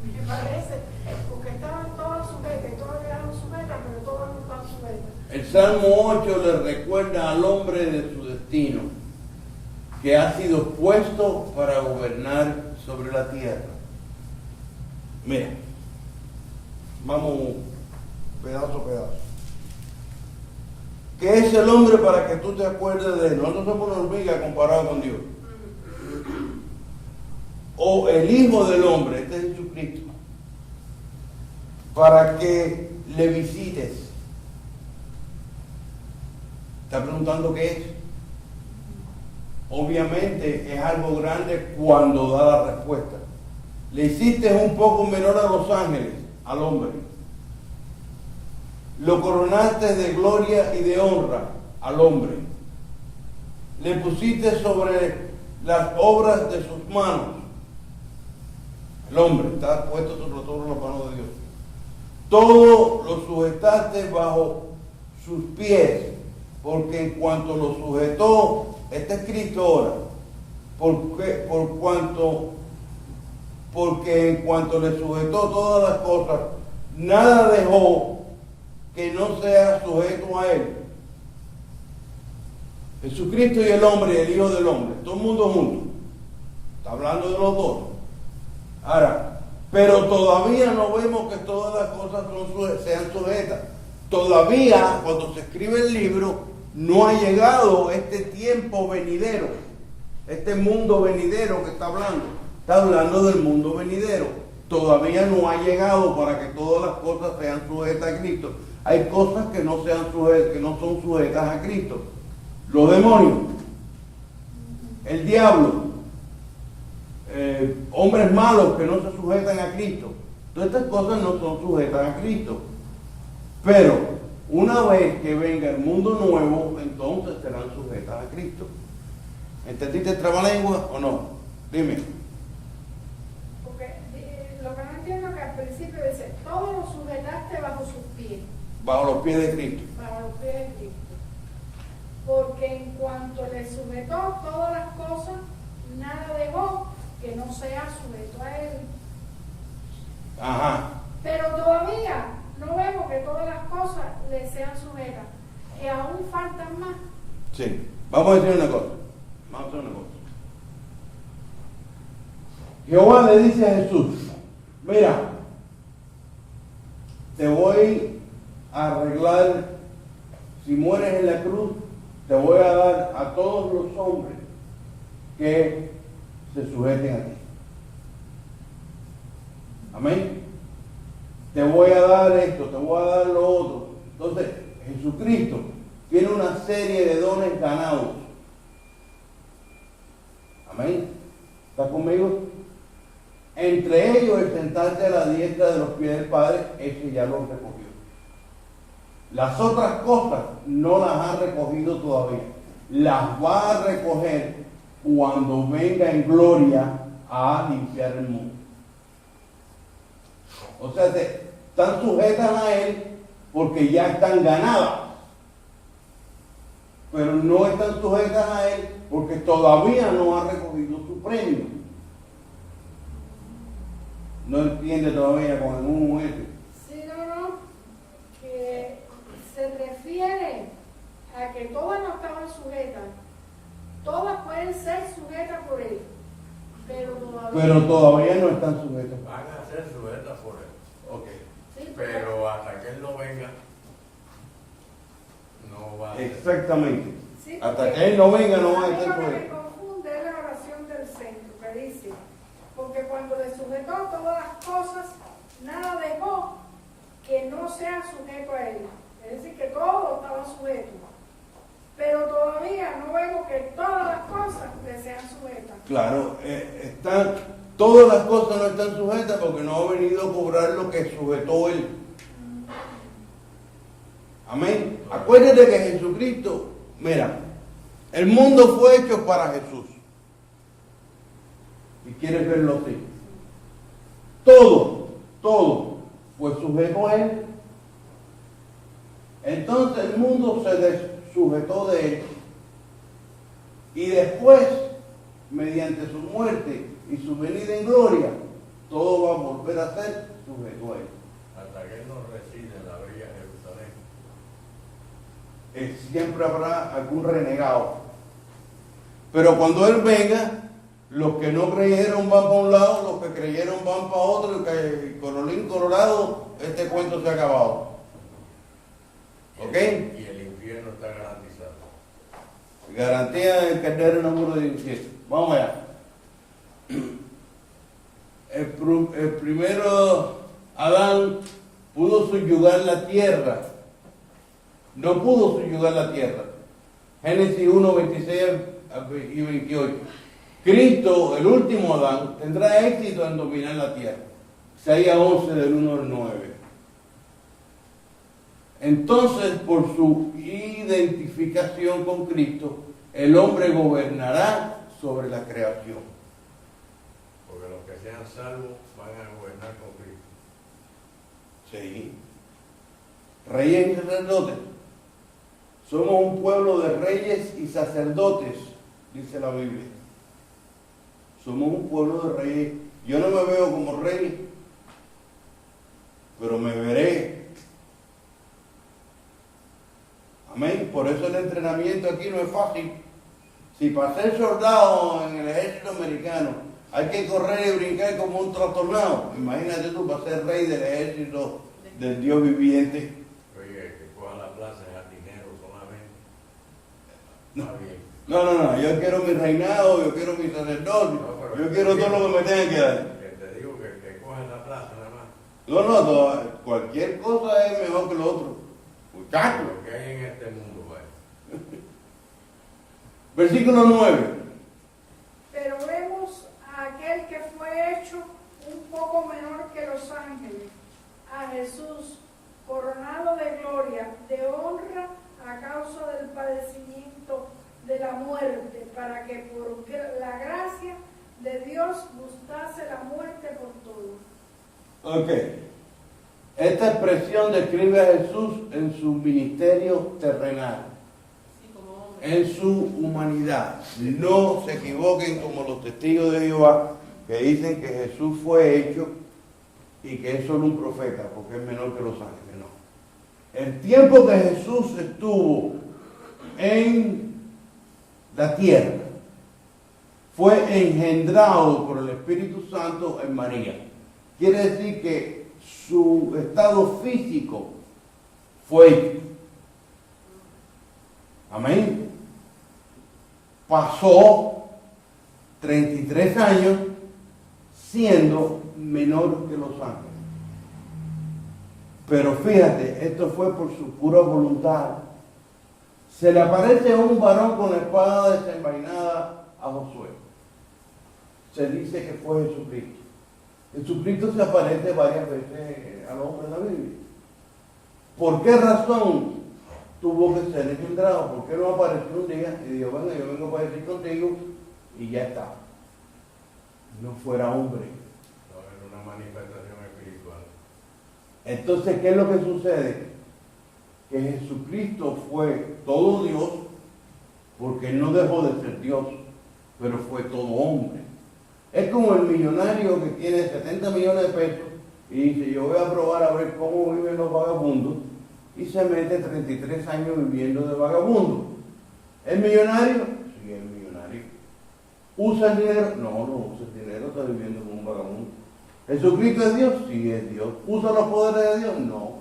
me parece, porque estaban todas sujetas, y todas quedaron sujetas, pero todas no están sujetas. El Salmo 8 le recuerda al hombre de su destino, que ha sido puesto para gobernar sobre la tierra. Mira, vamos pedazo a pedazo. ¿Qué es el hombre para que tú te acuerdes de él? Nosotros somos una hormiga comparado con Dios. O el Hijo del Hombre, este es Jesucristo, para que le visites. ¿Está preguntando qué es? Obviamente es algo grande cuando da la respuesta. Le hiciste un poco menor a los ángeles, al hombre. Lo coronaste de gloria y de honra al hombre. Le pusiste sobre las obras de sus manos. El hombre está puesto sobre todas las manos de Dios. Todo lo sujetaste bajo sus pies, porque en cuanto lo sujetó, está escrito ahora, porque en cuanto le sujetó todas las cosas, nada dejó que no sea sujeto a él. Jesucristo y el hombre, el Hijo del Hombre, todo el mundo junto. Está hablando de los dos. Ahora, pero todavía no vemos que todas las cosas sean sujetas. Todavía, cuando se escribe el libro, no ha llegado este tiempo venidero, este mundo venidero que está hablando. Está hablando del mundo venidero. Todavía no ha llegado para que todas las cosas sean sujetas a Cristo. Hay cosas que no son sujetas a Cristo. Los demonios, el diablo, hombres malos que no se sujetan a Cristo. Todas estas cosas no son sujetas a Cristo. Pero una vez que venga el mundo nuevo, entonces serán sujetas a Cristo. ¿Entendiste el trabalengua o no? Dime. Porque lo que no entiendo es que al principio dice, todo lo sujetaste bajo sus pies. Bajo los pies de Cristo. Bajo los pies de Cristo. Porque en cuanto le sujetó todas las cosas, nada dejó que no sea sujeto a él. Ajá. Pero todavía no vemos que todas las cosas le sean sujetas. Y aún faltan más. Sí. Vamos a decir una cosa. Jehová le dice a Jesús, mira, te voy a arreglar, si mueres en la cruz, te voy a dar a todos los hombres que se sujeten a ti. Amén. Te voy a dar esto, te voy a dar lo otro. Entonces, Jesucristo tiene una serie de dones ganados. Amén. ¿Está conmigo? Entre ellos el sentarse a la diestra de los pies del Padre, ese ya lo recogió. Las otras cosas no las ha recogido todavía. Las va a recoger cuando venga en gloria a limpiar el mundo. O sea, están sujetas a Él porque ya están ganadas, pero no están sujetas a Él porque todavía no ha recogido su premio. No entiende todavía con el momento. Sí, no, que se refiere a que todas no estaban sujetas. Todas pueden ser sujetas por Él, pero todavía no están sujetas. Van a ser sujetas por Él. Ok. Sí, Pero hasta que Él no venga, no va a ser. Exactamente. sí, Hasta que Él no venga, no va a ser Lo que me sujetas. confunde es la oración del centro, que dice, porque cuando le sujetó todas las cosas, nada dejó que no sea sujeto a Él. Es decir, que todo estaba sujeto. Pero todavía no vemos que todas las cosas le sean sujetas. Claro, todas las cosas no están sujetas porque no ha venido a cobrar lo que sujetó Él. Amén. Acuérdate que Jesucristo, mira, el mundo fue hecho para Jesús. Y quieres verlo así. Todo fue sujeto a Él. Entonces el mundo se sujetó de Él. Y después, mediante su muerte y su venida en gloria, todo va a volver a ser sujeto a Él. Hasta que Él no reside en la bella Jerusalén. Siempre habrá algún renegado. Pero cuando Él venga, los que no creyeron van para un lado, los que creyeron van para otro, y que colorín colorado, este cuento se ha acabado. ¿Ok? Y el infierno está garantizado. Garantía el carnero en el muro de infierno. Vamos allá. El primero Adán pudo subyugar la tierra. No pudo subyugar la tierra. Génesis 1, 26 y 28. Cristo, el último Adán, tendrá éxito en dominar la tierra. 6 a 11 del 1 al 9. Entonces, por su identificación con Cristo, el hombre gobernará sobre la creación. Porque los que sean salvos van a gobernar con Cristo. Sí. Reyes y sacerdotes. Somos un pueblo de reyes y sacerdotes, dice la Biblia. Somos un pueblo de reyes. Yo no me veo como rey, pero me veré. Amén. Por eso el entrenamiento aquí no es fácil. Si para ser soldado en el ejército americano hay que correr y brincar como un trastornado, imagínate tú para ser rey del ejército del Dios viviente. Oye, que coja la plaza de jardinero solamente. Está bien. No, yo quiero mi reinado, yo quiero mi sacerdocio, yo quiero todo lo que me tengan que dar. Que te digo que coja la plaza nada más. Cualquier cosa es mejor que lo otro. Muchachos. Lo que hay en este mundo, vaya. Versículo 9. Pero vemos a aquel que fue hecho un poco menor que los ángeles, a Jesús, coronado de gloria, de honra, a causa del padecimiento de la muerte, para que por la gracia de Dios gustase la muerte por todos. Ok. Esta expresión describe a Jesús en su ministerio terrenal, Sí, como hombre. en su humanidad. No se equivoquen como los testigos de Jehová que dicen que Jesús fue hecho y que es solo un profeta porque es menor que los ángeles. No. El tiempo que Jesús estuvo en la tierra fue engendrado por el Espíritu Santo en María. Quiere decir que su estado físico fue hecho. Amén. Pasó 33 años siendo menor que los ángeles. Pero fíjate, esto fue por su pura voluntad. Se le aparece a un varón con la espada desenvainada a Josué. Se dice que fue Jesucristo. Jesucristo se aparece varias veces al hombre en la Biblia. ¿Por qué razón tuvo que ser engendrado? ¿Por qué no apareció un día y dijo, bueno, yo vengo para decir contigo y ya está. No fuera hombre. No, es una manifestación espiritual. Entonces, ¿qué es lo que sucede? Que Jesucristo fue todo Dios, porque Él no dejó de ser Dios, pero fue todo hombre. Es como el millonario que tiene 70 millones de pesos y dice, yo voy a probar a ver cómo viven los vagabundos, y se mete 33 años viviendo de vagabundo. ¿Es millonario? Sí, es millonario. ¿Usa el dinero? No, no usa el dinero, está viviendo como un vagabundo. ¿Jesucristo es Dios? Sí, es Dios. ¿Usa los poderes de Dios? No.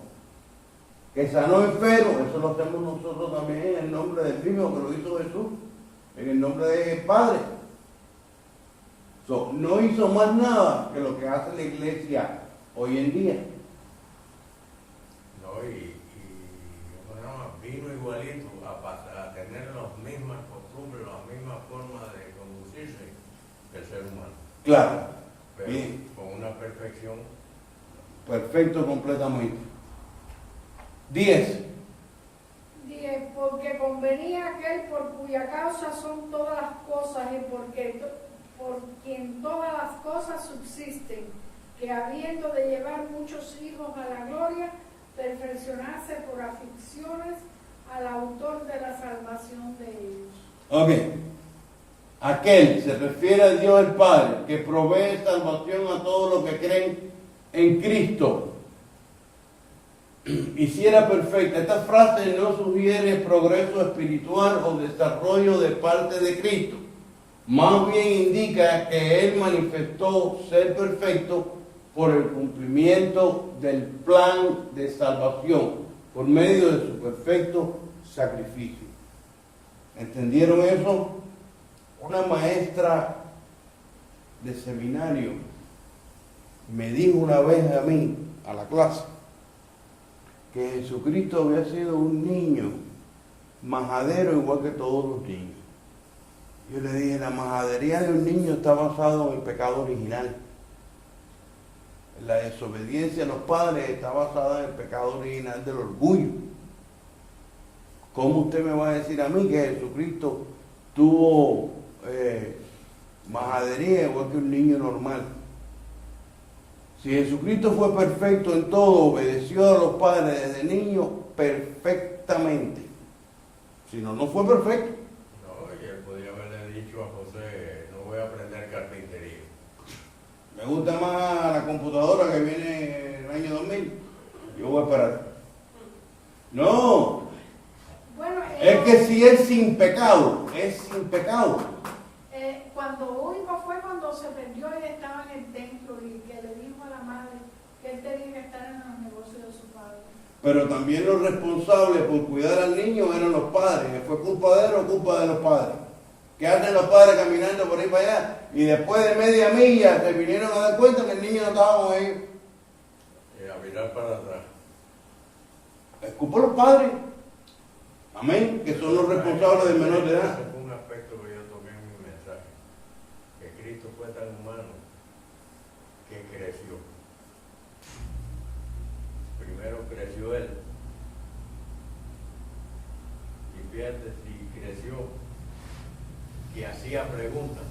¿Que sanó enfermo? Eso lo hacemos nosotros también en el nombre del mismo que lo hizo Jesús, en el nombre del Padre. No hizo más nada que lo que hace la iglesia hoy en día. No, bueno, vino igualito a tener las mismas costumbres, las mismas formas de conducirse del ser humano. Claro. Pero Bien. con una perfección. Perfecto completamente. 10. 10. Porque convenía aquel por cuya causa son todas las cosas y por quien todas las cosas subsisten, que habiendo de llevar muchos hijos a la gloria, perfeccionarse por aflicciones al autor de la salvación de ellos. Ok. Aquel se refiere a Dios el Padre, que provee salvación a todos los que creen en Cristo. Hiciera perfecta. Esta frase no sugiere progreso espiritual o desarrollo de parte de Cristo. Más bien indica que Él manifestó ser perfecto por el cumplimiento del plan de salvación, por medio de su perfecto sacrificio. ¿Entendieron eso? Una maestra de seminario me dijo una vez a mí, a la clase, que Jesucristo había sido un niño majadero igual que todos los niños. Yo le dije, la majadería de un niño está basada en el pecado original. La desobediencia a los padres está basada en el pecado original del orgullo. ¿Cómo usted me va a decir a mí que Jesucristo tuvo majadería igual que un niño normal? Si Jesucristo fue perfecto en todo, obedeció a los padres desde niño perfectamente. Si no, no fue perfecto. No, y él podría haberle dicho a José, no voy a aprender carpintería. Me gusta más la computadora que viene en el año 2000. Yo voy a esperar. No. Bueno, Es que si es sin pecado, es sin pecado. cuando único fue cuando se perdió y estaba en el templo y que le dijo a la madre que él tenía que estar en los negocios de su padre. Pero también los responsables por cuidar al niño eran los padres. ¿Fue culpa de él o culpa de los padres? ¿Qué hacen los padres caminando por ahí para allá? Y después de media milla se vinieron a dar cuenta que el niño no estaba con ellos. A mirar para atrás. Es culpa de los padres. Amén. Que son los responsables del menor de edad. Ese fue un aspecto que yo toqué en mi mensaje. Que Cristo fue tan humano que creció. Primero creció Él. Y fíjate si creció, que hacía preguntas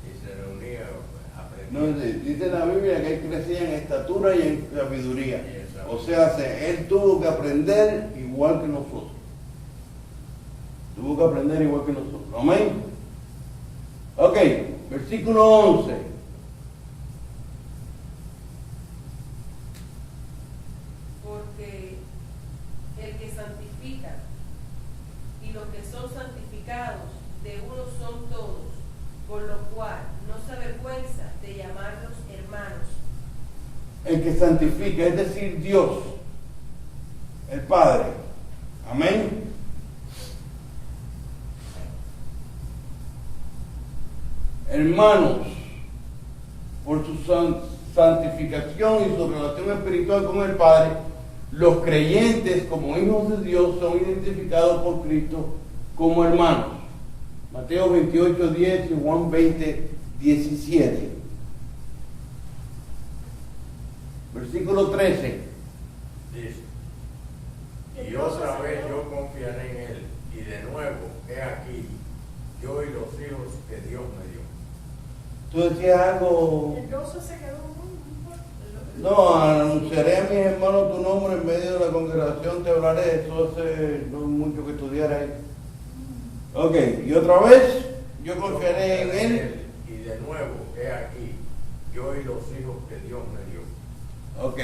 y se reunía, No, aprendía. dice la Biblia que él crecía en estatura y en sabiduría. O sea, él tuvo que aprender igual que nosotros. Tuvo que aprender igual que nosotros. Amén. Ok, versículo 11. Porque el que santifica y los que son santificados de uno son todos, por lo cual no se avergüenza de llamarlos hermanos. El que santifica, es decir, Dios, el Padre. Amén. Hermanos, por su santificación y su relación espiritual con el Padre, los creyentes como hijos de Dios son identificados por Cristo como hermanos. Mateo 28:10 y Juan 20:17. Versículo 13. Dice, y otra vez yo confiaré en Él, y de nuevo, he aquí, yo y los hijos que Dios me dio. Tú decías algo. El 12 se quedó muy. No, anunciaré a mis hermanos tu nombre en medio de la congregación, te hablaré. Eso hace no mucho que estudiar ahí. Ok, y otra vez, yo confiaré en él. Y de nuevo, he aquí, yo y los hijos que Dios me dio. Ok.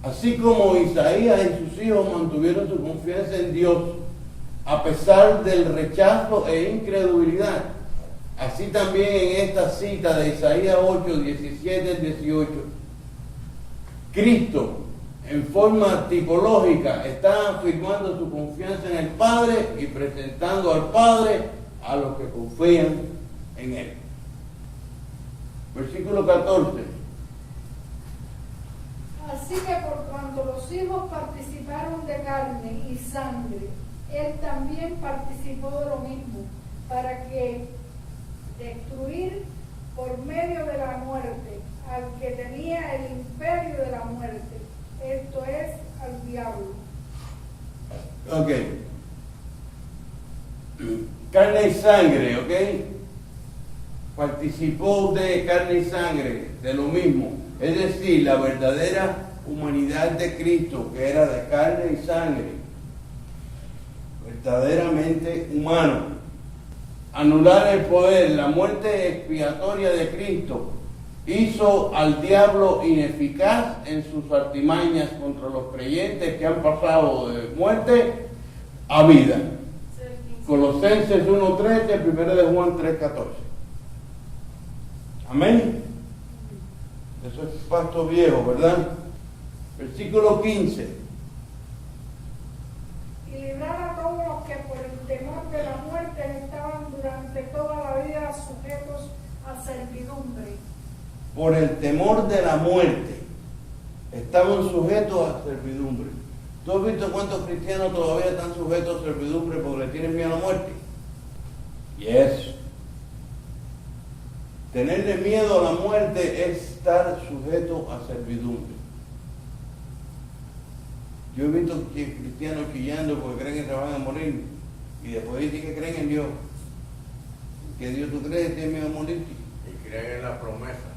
Así como Isaías y sus hijos mantuvieron su confianza en Dios a pesar del rechazo e incredulidad, así también en esta cita de Isaías 8, 17 al 18, Cristo en forma tipológica está afirmando su confianza en el Padre y presentando al Padre a los que confían en Él. Versículo 14. Así que por cuanto los hijos participaron de carne y sangre, él también participó de lo mismo, para que destruir por medio de la muerte al que tenía el imperio de la muerte, esto es, al diablo. Ok. Carne y sangre, ok. Participó de carne y sangre, de lo mismo. Es decir, la verdadera humanidad de Cristo, que era de carne y sangre, verdaderamente humano. Anular el poder, la muerte expiatoria de Cristo, hizo al diablo ineficaz en sus artimañas contra los creyentes que han pasado de muerte a vida. Colosenses 1:13, 1 de Juan 3:14. Amén. Eso es pacto viejo, ¿verdad? Versículo 15. Y librar a todos los que por el temor de la muerte estaban durante toda la vida sujetos a servidumbre. Por el temor de la muerte estaban sujetos a servidumbre. ¿Tú has visto cuántos cristianos todavía están sujetos a servidumbre porque le tienen miedo a la muerte? Yes. Tenerle miedo a la muerte es estar sujeto a servidumbre. Yo he visto cristianos chillando porque creen que se van a morir y después dicen que creen en Dios. ¿Qué Dios tú crees que tiene miedo a morir? Y creen en la promesa,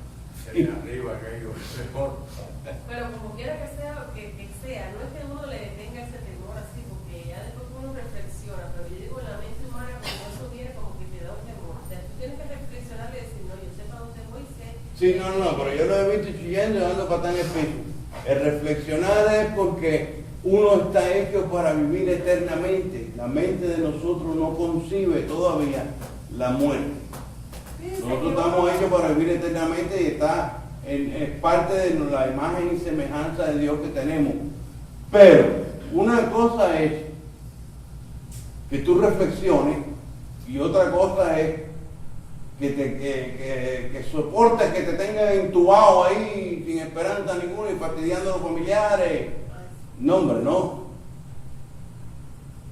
que de arriba que ellos mejor. Pero como quiera que sea, no es que uno le tenga ese temor así, porque ya después uno reflexiona, pero yo digo, en la mente humana, cuando eso viene, como que te da un temor. O sea, tú tienes que reflexionar y decir, no, yo sé para dónde voy, sé. Sí, no, pero yo lo he visto chillando y dando patada en el piso. El reflexionar es porque uno está hecho para vivir eternamente. La mente de nosotros no concibe todavía la muerte. Nosotros estamos hechos para vivir eternamente y es parte de la imagen y semejanza de Dios que tenemos. Pero una cosa es que tú reflexiones y otra cosa es que soportes que te tengan entubado ahí sin esperanza ninguna y fastidiando a los familiares. No, hombre, no.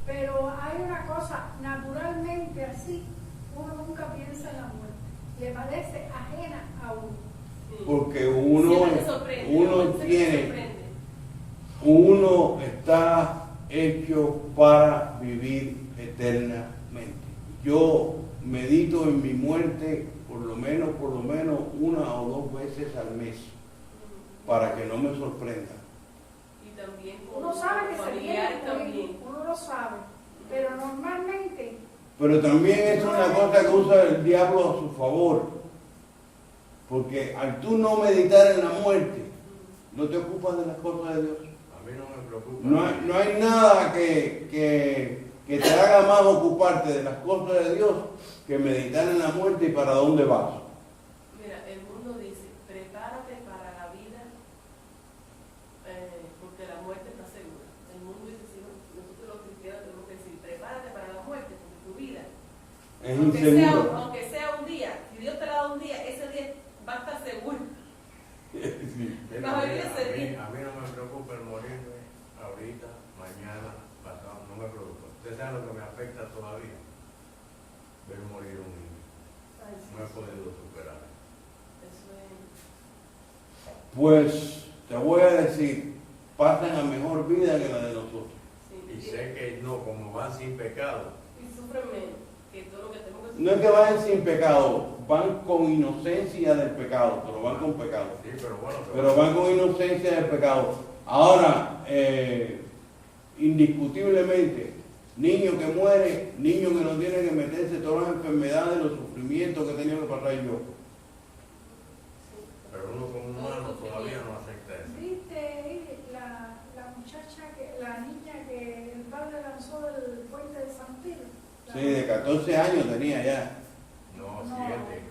Pero hay una cosa, naturalmente así, uno nunca piensa en la muerte. Le parece ajena a uno. Porque uno está hecho para vivir eternamente. Yo medito en mi muerte por lo menos 1 o 2 veces al mes para que no me sorprenda. Y también con Uno sabe que se familiares viene, también. uno lo sabe, pero normalmente Pero también es una cosa que usa el diablo a su favor. Porque al tú no meditar en la muerte, no te ocupas de las cosas de Dios. A mí no me preocupa. No hay nada que te haga más ocuparte de las cosas de Dios que meditar en la muerte y para dónde vas. Mira, el mundo dice, prepárate para la vida, porque la muerte está segura. El mundo dice, sí, nosotros los cristianos tenemos que decir, prepárate para la muerte, porque tu vida, Es inseguro. aunque sea un día, si Dios te la da un día, ese día va a estar seguro. Mira, Vas a vivir ese día. a mí no me preocupa el morirme ahorita, mañana, pasado, no me preocupa. Usted sabe lo que me afecta todavía. Ver morir un niño. Ay, sí, No he podido superar. eso es, Pues te voy a decir, pasan a mejor vida que la de nosotros. sí, Y sé que no, como van sin pecado, no es que vayan sin pecado, van con inocencia del pecado, pero van con pecado. Sí, pero bueno. Pero van con inocencia del pecado. Ahora, indiscutiblemente, niño que muere, niño que no tiene que meterse todas las enfermedades, los sufrimientos que he tenido que pasar yo. Pero uno como humano todavía no acepta eso. ¿Viste la muchacha, la niña que el padre lanzó del puente de San Pedro? Sí, de 14 años tenía ya. No, 7.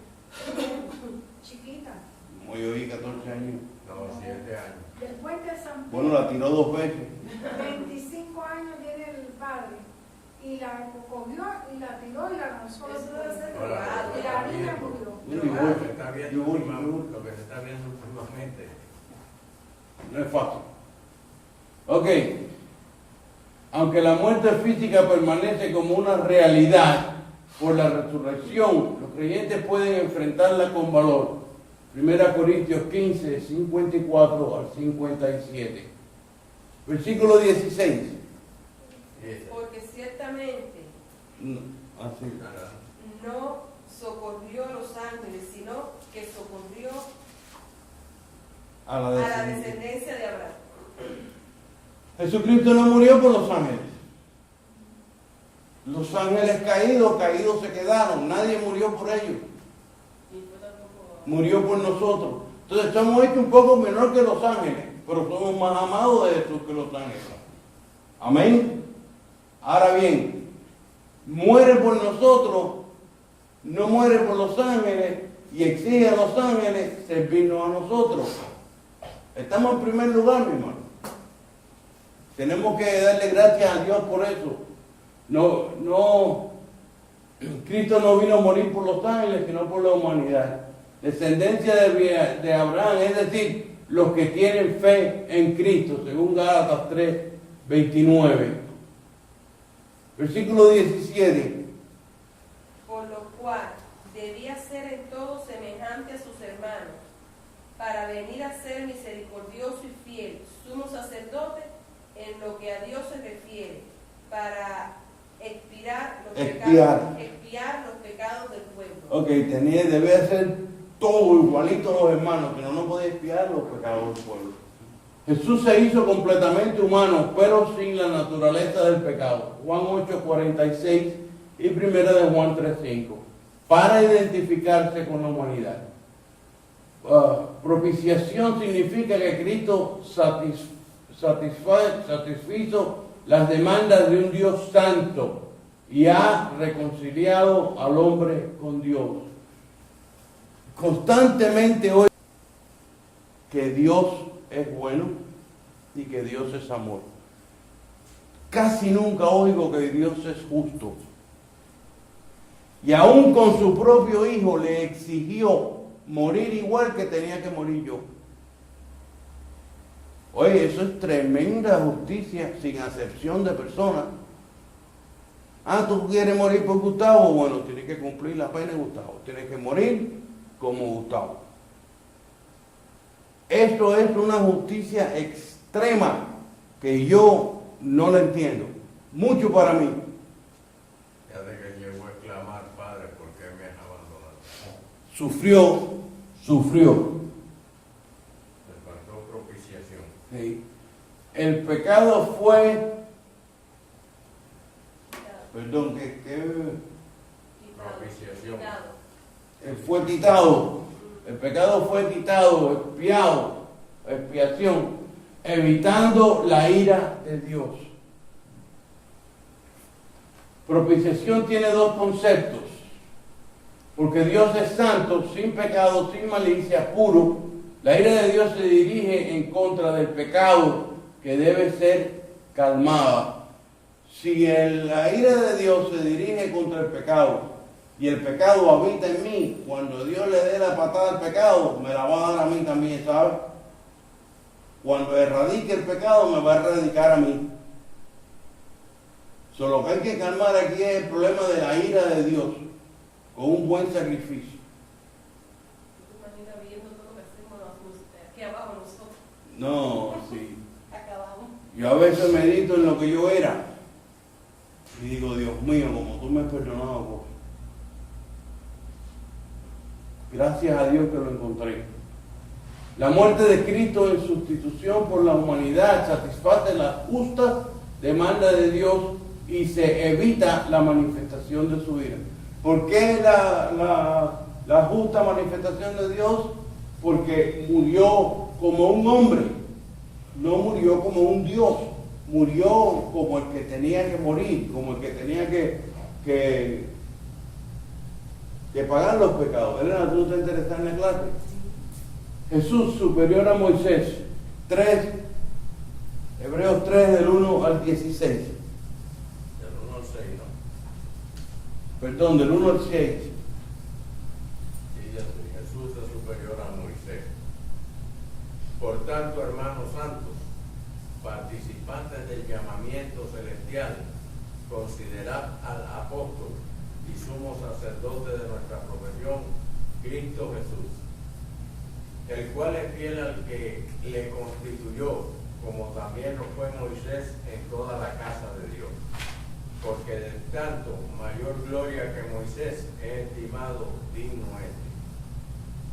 Chiquita. Como yo vi, 14 años. No, 7 años. Del puente de San Pedro. Bueno, la tiró 2 veces. 25 años tiene el padre. Y la cogió y la tiró y la lanzó. Eso debe ser Ahora, drogado. Y la niña murió. Lo que se está viendo Divorcio. lo que se está viendo últimamente. No es fácil. Ok. Aunque la muerte física permanece como una realidad por la resurrección, los creyentes pueden enfrentarla con valor. 1 Corintios 15, 54 al 57. Versículo 16. Porque ciertamente Así. no socorrió a los ángeles, sino que socorrió A a la la descendencia. descendencia de Abraham. Jesucristo no murió por los ángeles. Los ángeles caídos se quedaron. Nadie murió por ellos. Y fue tampoco. Murió por nosotros. Entonces estamos hechos un poco menor que los ángeles, pero somos más amados de Jesús que los ángeles. Amén. Ahora bien, muere por nosotros, no muere por los ángeles y exige a los ángeles servirnos a nosotros. Estamos en primer lugar, mi hermano. Tenemos que darle gracias a Dios por eso. Cristo no vino a morir por los ángeles, sino por la humanidad. Descendencia de Abraham, es decir, los que tienen fe en Cristo, según Gálatas 3, 29. Versículo 17. Por lo cual debía ser en todo semejante a sus hermanos, para venir a ser misericordioso y fiel, sumo sacerdote en lo que a Dios se refiere, para expiar los pecados del pueblo. Ok, debe ser todo igualito a los hermanos, que no podía expiar los pecados del pueblo. Jesús se hizo completamente humano, pero sin la naturaleza del pecado. Juan 8:46 y 1 de Juan 3:5, para identificarse con la humanidad. Propiciación significa que Cristo satisfizo las demandas de un Dios santo y ha reconciliado al hombre con Dios. Constantemente oigo que Dios es bueno y que Dios es amor. Casi nunca oigo que Dios es justo. Y aún con su propio hijo le exigió morir igual que tenía que morir yo. Oye, eso es tremenda justicia sin acepción de personas. Ah, ¿tú quieres morir por Gustavo? Bueno, tienes que cumplir la pena de Gustavo. Tienes que morir como Gustavo. Esto es una justicia extrema que yo no la entiendo. Mucho para mí. Ya de que llegó a exclamar, Padre, ¿por qué me has abandonado? Sufrió. Le faltó propiciación. Sí. El pecado fue, perdón, Propiciación. fue quitado. El pecado fue quitado, expiado, expiación, evitando la ira de Dios. Propiciación tiene dos conceptos. Porque Dios es santo, sin pecado, sin malicia, puro. La ira de Dios se dirige en contra del pecado que debe ser calmada. Si la ira de Dios se dirige contra el pecado y el pecado habita en mí, cuando Dios le dé la patada al pecado, me la va a dar a mí también, ¿sabes? Cuando erradique el pecado, me va a erradicar a mí. Solo que hay que calmar aquí es el problema de la ira de Dios, con un buen sacrificio. ¿Tú te imaginas viendo todo lo que hacemos aquí abajo nosotros? No, sí. Acabamos. Yo a veces medito en lo que yo era y digo, Dios mío, como tú me has perdonado, Gracias a Dios que lo encontré. La muerte de Cristo en sustitución por la humanidad satisface las justas demandas de Dios y se evita la manifestación de su ira. ¿Por qué la justa manifestación de Dios? Porque murió como un hombre, no murió como un Dios, murió como el que tenía que morir, como el que tenía que pagar los pecados. Elena, ¿tú te interesas en la clase? Jesús superior a Moisés, Hebreos 3 del 1 al 16. Del 1 al 6, ¿no? Perdón, del 1 al 6. Sí, Jesús es superior a Moisés. Por tanto, hermanos santos, participantes del llamamiento celestial, considerad al apóstol y sumo sacerdote de nuestra profesión, Cristo Jesús, el cual es fiel al que le constituyó, como también lo fue Moisés en toda la casa de Dios. Porque de tanto mayor gloria que Moisés es estimado digno este,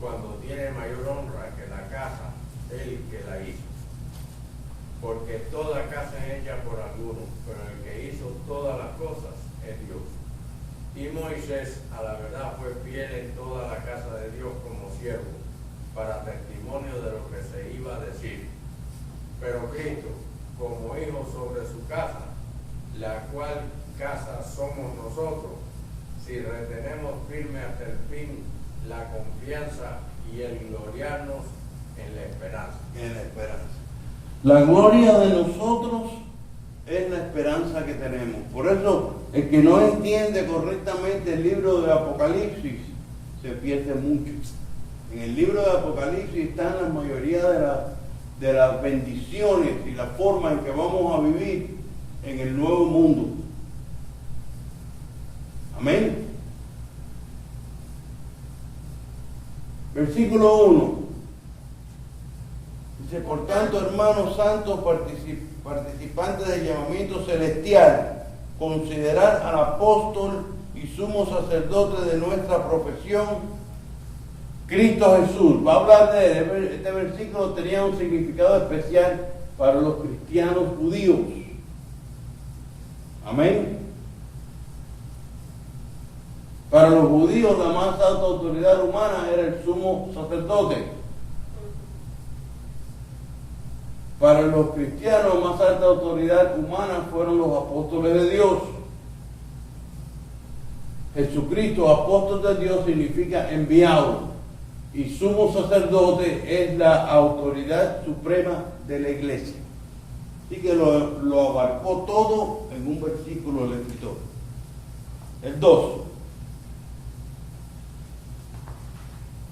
cuando tiene mayor honra que la casa el que la hizo. Porque toda casa es hecha por alguno, pero el que hizo todas las cosas es Dios. Y Moisés, a la verdad, fue fiel en toda la casa de Dios como siervo, para testimonio de lo que se iba a decir. Pero Cristo, como hijo sobre su casa, la cual casa somos nosotros, si retenemos firme hasta el fin la confianza y el gloriarnos en la esperanza. En la esperanza. La gloria de nosotros es la esperanza que tenemos. Por eso, el que no entiende correctamente el libro de Apocalipsis se pierde mucho. En el libro de Apocalipsis están la mayoría de las bendiciones y la forma en que vamos a vivir en el nuevo mundo. Amén. Versículo 1. Dice, por tanto, hermanos santos, participantes del llamamiento celestial, considerar al apóstol y sumo sacerdote de nuestra profesión, Cristo Jesús. Va a hablar de él. Este versículo tenía un significado especial para los cristianos judíos. Amén. Para los judíos la más alta autoridad humana era el sumo sacerdote. Para los cristianos la más alta autoridad humana fueron los apóstoles de Dios. Jesucristo, apóstol de Dios, significa enviado. Y sumo sacerdote es la autoridad suprema de la iglesia. Así que lo abarcó todo en un versículo del escritor. El 2.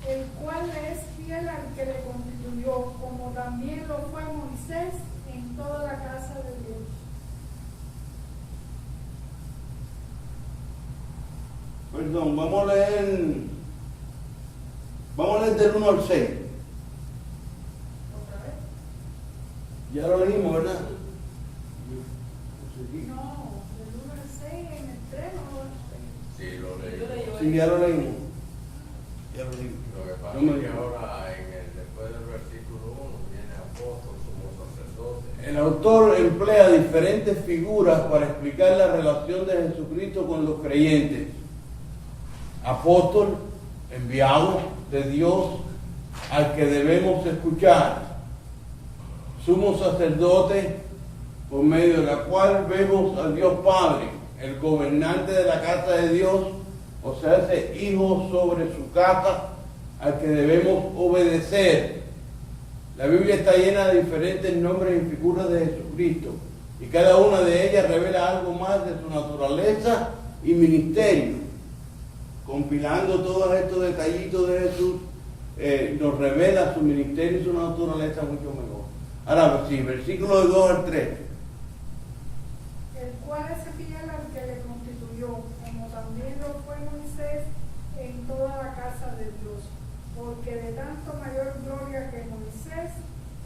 El cual es fiel al que le constituyó, como también lo fue Moisés en toda la casa de Dios. Perdón, vamos a leer del 1 al 6. ¿Otra vez? Ya lo leímos, ¿verdad? No, del 1 al 6 en el 3 no. Sí, lo leí. Yo leí. Sí, ya lo leímos. Ya lo leímos. Lo que pasa Yo me es que digo. ahora, después del versículo 1, viene apóstol, sumo sacerdote. El autor emplea diferentes figuras para explicar la relación de Jesucristo con los creyentes. Apóstol, enviado de Dios al que debemos escuchar. Sumo sacerdote, por medio de la cual vemos al Dios Padre, el gobernante de la casa de Dios, o sea, ese hijo sobre su casa al que debemos obedecer. La Biblia está llena de diferentes nombres y figuras de Jesucristo, y cada una de ellas revela algo más de su naturaleza y ministerio. Compilando todos estos detallitos de Jesús, nos revela su ministerio y su naturaleza mucho mejor. Ahora sí, versículo de 2 al 3. El cual es fiel al que le constituyó, como también lo fue Moisés en toda la casa de Dios. Porque de tanto mayor gloria que Moisés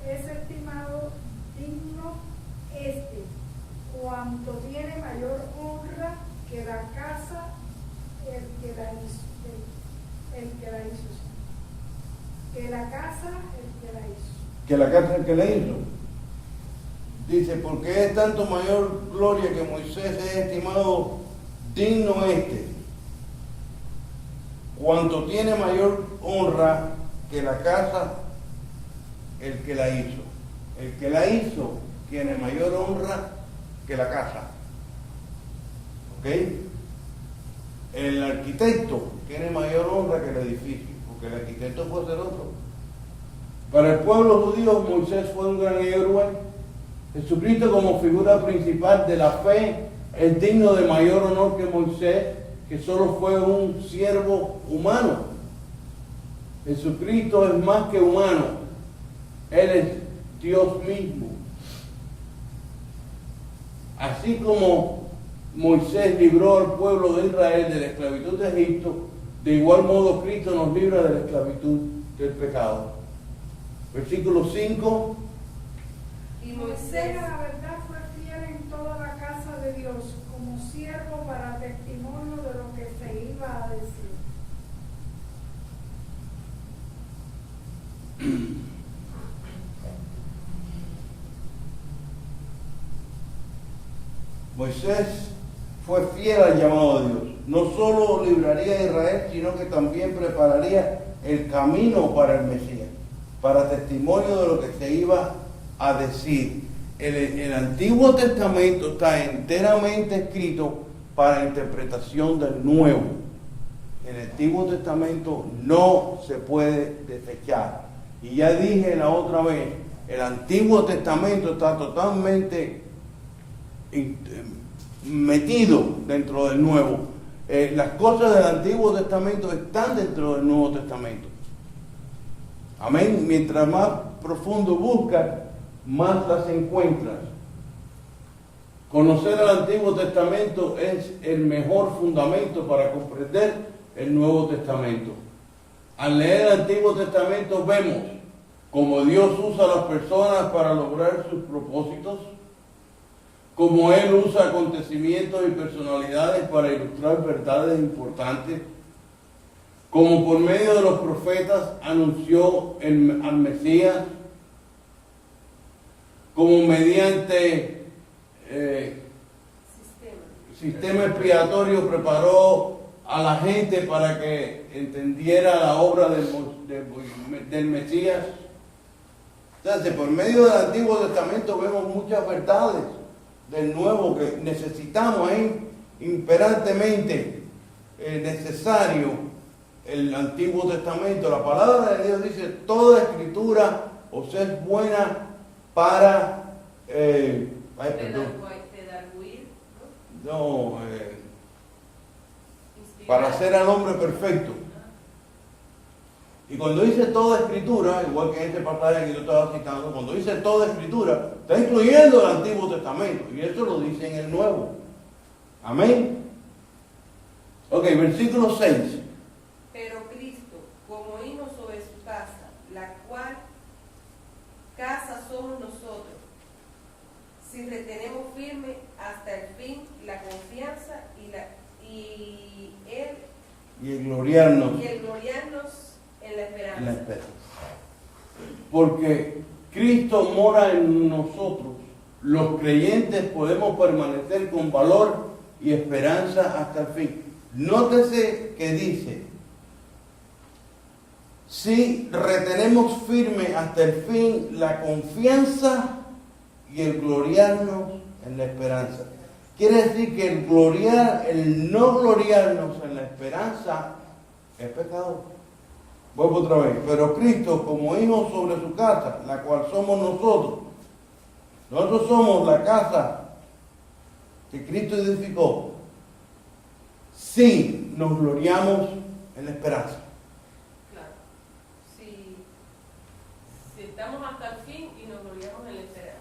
es estimado digno este, cuanto tiene mayor honra que la casa el que la hizo. que la casa que le hizo. Dice, porque es tanto mayor gloria que Moisés es estimado digno cuanto tiene mayor honra que la casa el que la hizo. El que la hizo tiene mayor honra que la casa. ¿Ok? El arquitecto tiene mayor honra que el edificio, porque el arquitecto fue celoso. Para el pueblo judío, Moisés fue un gran héroe. Jesucristo, como figura principal de la fe, es digno de mayor honor que Moisés, que solo fue un siervo humano. Jesucristo es más que humano. Él es Dios mismo. Así como Moisés libró al pueblo de Israel de la esclavitud de Egipto, de igual modo Cristo nos libra de la esclavitud del pecado. Versículo 5. Y Moisés, a la verdad, fue fiel en toda la casa de Dios, como siervo para testimonio de lo que se iba a decir. Moisés fue fiel al llamado de Dios. No solo libraría a Israel, sino que también prepararía el camino para el Mesías, para testimonio de lo que se iba a decir. El Antiguo Testamento está enteramente escrito para interpretación del Nuevo. El Antiguo Testamento no se puede desechar. Y ya dije la otra vez, el Antiguo Testamento está totalmente metido dentro del Nuevo. Las cosas del Antiguo Testamento están dentro del Nuevo Testamento. Amén. Mientras más profundo buscas, más las encuentras. Conocer el Antiguo Testamento es el mejor fundamento para comprender el Nuevo Testamento. Al leer el Antiguo Testamento vemos cómo Dios usa a las personas para lograr sus propósitos, cómo Él usa acontecimientos y personalidades para ilustrar verdades importantes, como por medio de los profetas anunció al Mesías, como mediante sistema expiatorio preparó a la gente para que entendiera la obra del Mesías. Entonces, por medio del Antiguo Testamento vemos muchas verdades del Nuevo que necesitamos, imperantemente necesario el Antiguo Testamento. La palabra de Dios dice, toda escritura os es buena para para hacer al hombre perfecto. Y cuando dice toda escritura, igual que este pasaje que yo estaba citando, cuando dice toda escritura, está incluyendo el Antiguo Testamento, y eso lo dice en el Nuevo. Amén. Ok, versículo 6. Pero Cristo, como hijo sobre su casa, la cual casa somos nosotros, si retenemos firme hasta el fin la confianza y el gloriarnos en la esperanza. Porque Cristo mora en nosotros. Los creyentes podemos permanecer con valor y esperanza hasta el fin. Nótese que dice, si retenemos firme hasta el fin la confianza y el gloriarnos en la esperanza. Quiere decir que el no gloriarnos en la esperanza es pecado. Vuelvo otra vez. Pero Cristo, como hijo sobre su casa, la cual somos nosotros. Nosotros somos la casa que Cristo edificó. Sí, nos gloriamos en la esperanza. Claro. Si estamos hasta el fin y nos gloriamos en la esperanza.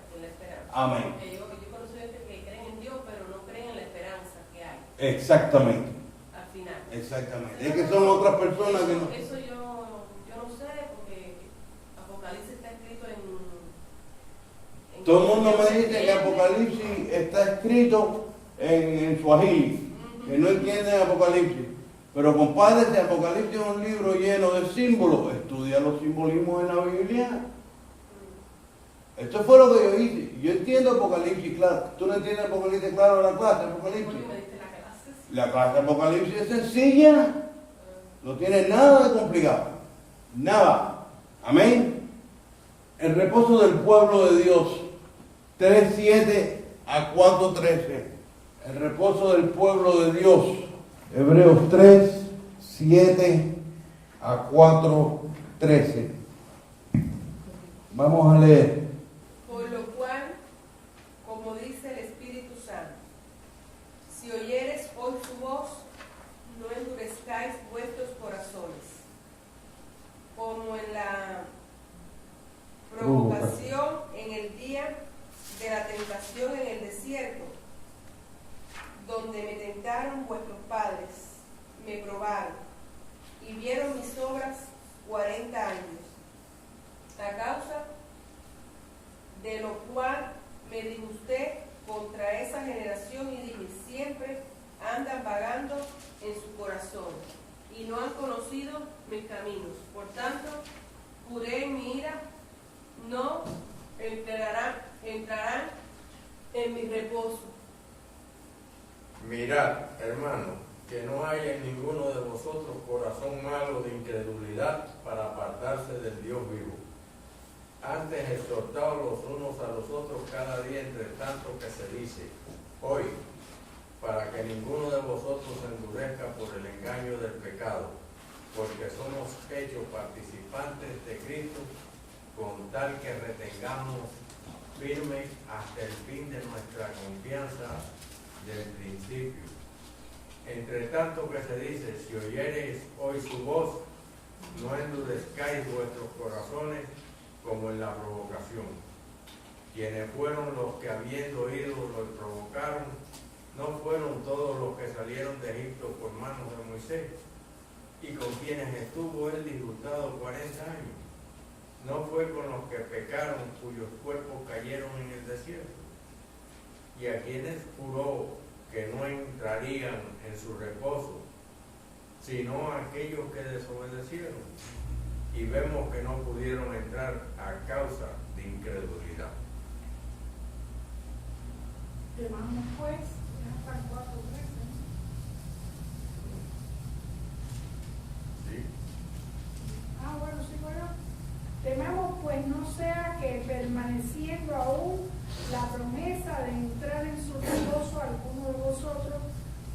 Amén. Yo conozco gente que creen en Dios, pero no creen en la esperanza que hay. Exactamente. Al final. Exactamente. Es que son otras personas que no. Eso yo no sé, porque Apocalipsis está escrito en Todo el mundo me dice que Apocalipsis está escrito en Suajili, que no entienden Apocalipsis. Pero compadre, si Apocalipsis es un libro lleno de símbolos, estudia los simbolismos en la Biblia. Esto fue lo que yo hice. Yo entiendo Apocalipsis, claro. ¿Tú no entiendes Apocalipsis, claro, la clase de Apocalipsis? Porque me diste la clase. La clase de Apocalipsis es sencilla. No tiene nada de complicado. Nada. Amén. El reposo del pueblo de Dios. 3:7 a 4:13. El reposo del pueblo de Dios. Hebreos 3:7 a 4:13. Vamos a leer. Por lo cual, como dice el Espíritu Santo, si oyeres hoy su voz, no endurezcáis vuestros corazones, como en la provocación en el día de la tentación en el desierto, donde me tentaron vuestros padres, me probaron y vieron mis obras 40 años, a causa de lo cual me disgusté contra esa generación y dije, siempre andan vagando en su corazón y no han conocido mis caminos. Por tanto, juré en mi ira, no entrarán en mi reposo. Mirad, hermano, que no haya en ninguno de vosotros corazón malo de incredulidad para apartarse del Dios vivo. Antes exhortaos los unos a los otros cada día, entre tanto que se dice, hoy, para que ninguno de vosotros se endurezca por el engaño del pecado, porque somos hechos participantes de Cristo, con tal que retengamos firme hasta el fin de nuestra confianza del principio. Entre tanto que se dice, si oyereis hoy su voz, no endurezcáis vuestros corazones como en la provocación. Quienes fueron los que habiendo oído lo provocaron, no fueron todos los que salieron de Egipto por manos de Moisés, y con quienes estuvo él disgustado 40 años. No fue con los que pecaron, cuyos cuerpos cayeron en el desierto, y a quienes juró que no entrarían en su reposo, sino a aquellos que desobedecieron, y vemos que no pudieron entrar a causa de incredulidad. Temamos pues, hasta el 4:13. ¿Sí? Bueno, sí, bueno. Temamos pues no sea que permaneciendo aún la promesa de entrar en su reposo alguno de vosotros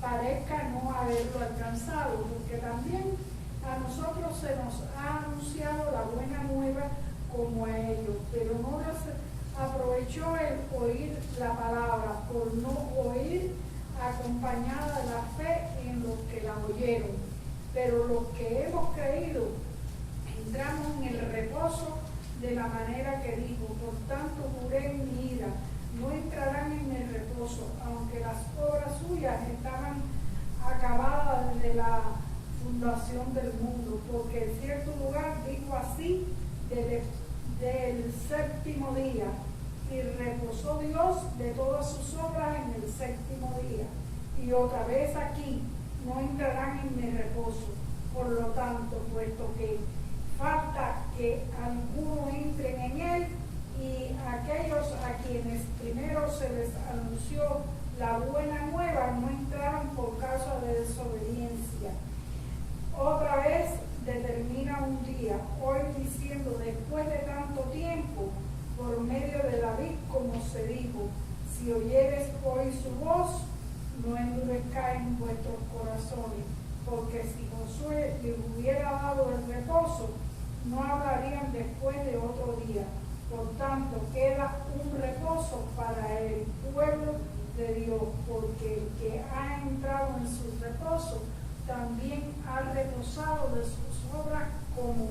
parezca no haberlo alcanzado, porque también a nosotros se nos ha anunciado la buena nueva como a ellos, pero no les aprovechó el oír la palabra, por no oír acompañada de la fe en los que la oyeron. Pero los que hemos creído entramos en el reposo de la manera que dijo, por tanto juré en mi ira, no entrarán en el reposo, aunque las obras suyas estaban acabadas desde la fundación del mundo, porque en cierto lugar dijo así del séptimo día, y reposó Dios de todas sus obras en el séptimo día. Y otra vez aquí, no entrarán en mi reposo. Por lo tanto, puesto que falta que algunos entren en él, y aquellos a quienes primero se les anunció la buena nueva no entraron por causa de desobediencia. Otra vez determina un día, hoy diciendo, después de tanto tiempo, por medio de David, como se dijo, si oyeres hoy su voz, no endurezcáis en vuestros corazones, porque si Josué les hubiera dado el reposo, no hablarían después de otro día. Por tanto, queda un reposo para el pueblo de Dios, porque el que ha entrado en su reposo también ha reposado de sus obras como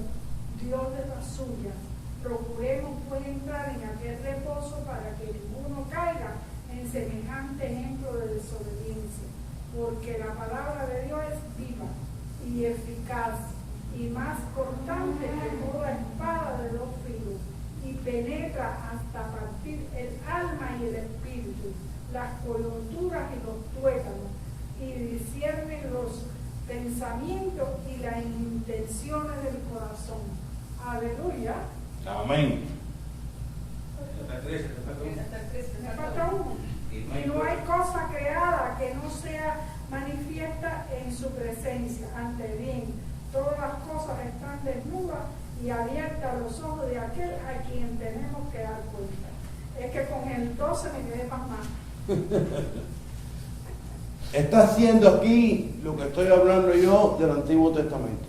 Dios de las suyas. Procuremos pues entrar en aquel reposo para que ninguno caiga en semejante ejemplo de desobediencia, porque la palabra de Dios es viva y eficaz y más cortante que toda espada de dos filos, y penetra hasta partir el alma y el espíritu, las coyunturas y los tuétanos, y discierne los pensamientos y las intenciones del corazón. Aleluya. Amén. Hasta 13, te falta uno. Hasta el 13, Me falta falta uno. uno. Y Y no hay cosa creada que no sea manifiesta en su presencia. Ante bien, todas las cosas están desnudas y abiertas a los ojos de aquel a quien tenemos que dar cuenta. Es que con el 12 me quedé pasmada. Está haciendo aquí lo que estoy hablando yo del Antiguo Testamento.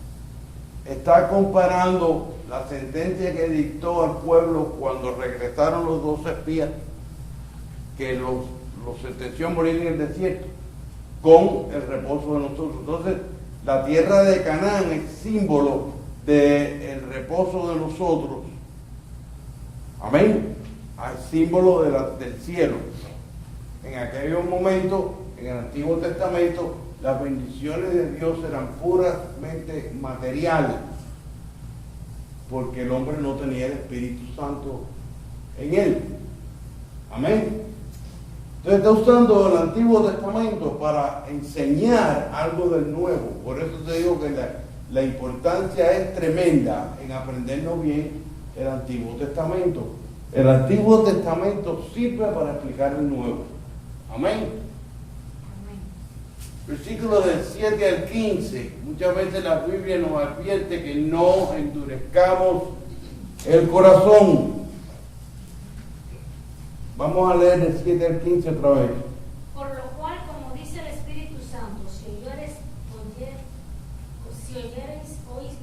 Está comparando la sentencia que dictó al pueblo cuando regresaron los 12 espías, que los sentenció a morir en el desierto, con el reposo de nosotros. Entonces, la tierra de Canaán es símbolo del reposo de nosotros. Amén. Es símbolo del cielo. En aquellos momentos, en el Antiguo Testamento, las bendiciones de Dios eran puramente materiales, porque el hombre no tenía el Espíritu Santo en él. Amén. Entonces está usando el Antiguo Testamento para enseñar algo del Nuevo. Por eso te digo que la importancia es tremenda en aprendernos bien el Antiguo Testamento. El Antiguo Testamento sirve para explicar el Nuevo. Amén. Versículos del 7 al 15. Muchas veces la Biblia nos advierte que no endurezcamos el corazón. Vamos a leer del 7 al 15 otra vez. Por lo cual, como dice el Espíritu Santo, si oyereis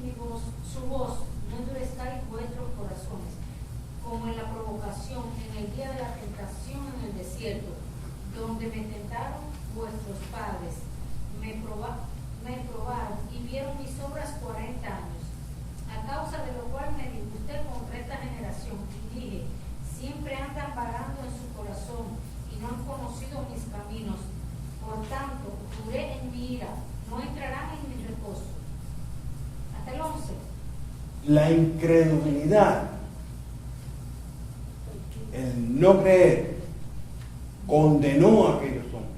mi voz, su voz, no endurezcáis vuestros corazones, como en la provocación, en el día de la tentación en el desierto, donde me tentaron vuestros padres, me probaron y vieron mis obras 40 años, a causa de lo cual me disgusté contra esta generación y dije, siempre andan vagando en su corazón y no han conocido mis caminos. Por tanto, juré en mi ira, no entrarán en mi reposo. Hasta el 11. La incredulidad, el no creer, condenó a aquellos hombres.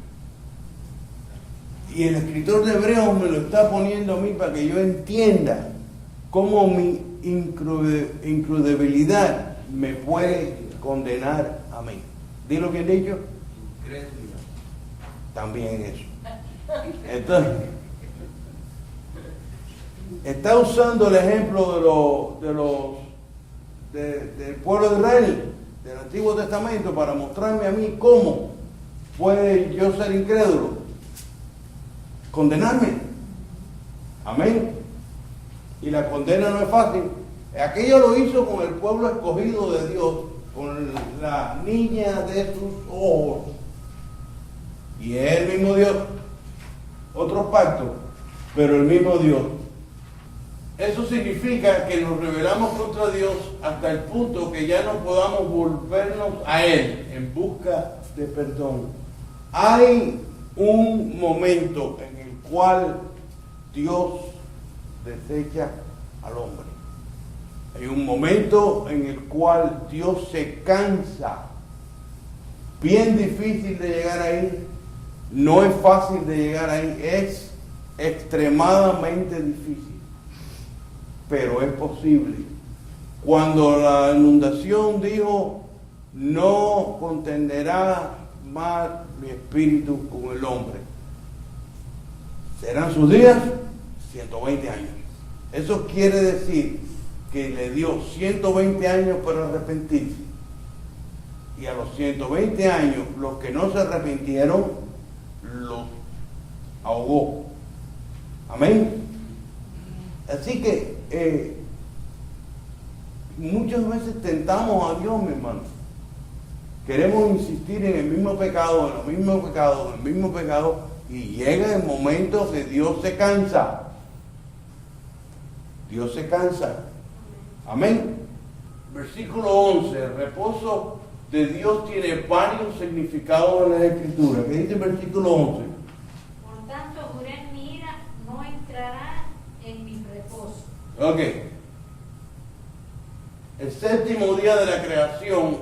Y el escritor de Hebreos me lo está poniendo a mí para que yo entienda cómo mi incredulidad me puede condenar a mí. ¿Dilo bien dicho? Incredulidad. También eso. Entonces, está usando el ejemplo del pueblo de Israel, del Antiguo Testamento, para mostrarme a mí cómo puede yo ser incrédulo, condenarme. Amén. Y la condena no es fácil. Aquello lo hizo con el pueblo escogido de Dios, con la niña de sus ojos. Y es el mismo Dios. Otro pacto, pero el mismo Dios. Eso significa que nos rebelamos contra Dios hasta el punto que ya no podamos volvernos a Él en busca de perdón. Hay un momento en el cual Dios desecha al hombre. Hay un momento en el cual Dios se cansa. Bien difícil de llegar ahí. No es fácil de llegar ahí. Es extremadamente difícil. Pero es posible. Cuando la inundación dijo, no contenderá más mi espíritu con el hombre. Serán sus días 120 años. Eso quiere decir que le dio 120 años para arrepentirse. Y a los 120 años, los que no se arrepintieron, los ahogó. Amén. Así que muchas veces tentamos a Dios, mi hermano. Queremos insistir en el mismo pecado, en el mismo pecado, en el mismo pecado, y llega el momento que Dios se cansa. Dios se cansa. Amén. Versículo 11. El reposo de Dios tiene varios significados en la Escritura. ¿Qué dice el versículo 11? Por tanto, juré en mi ira, no entrará en mi reposo. Ok. El séptimo día de la creación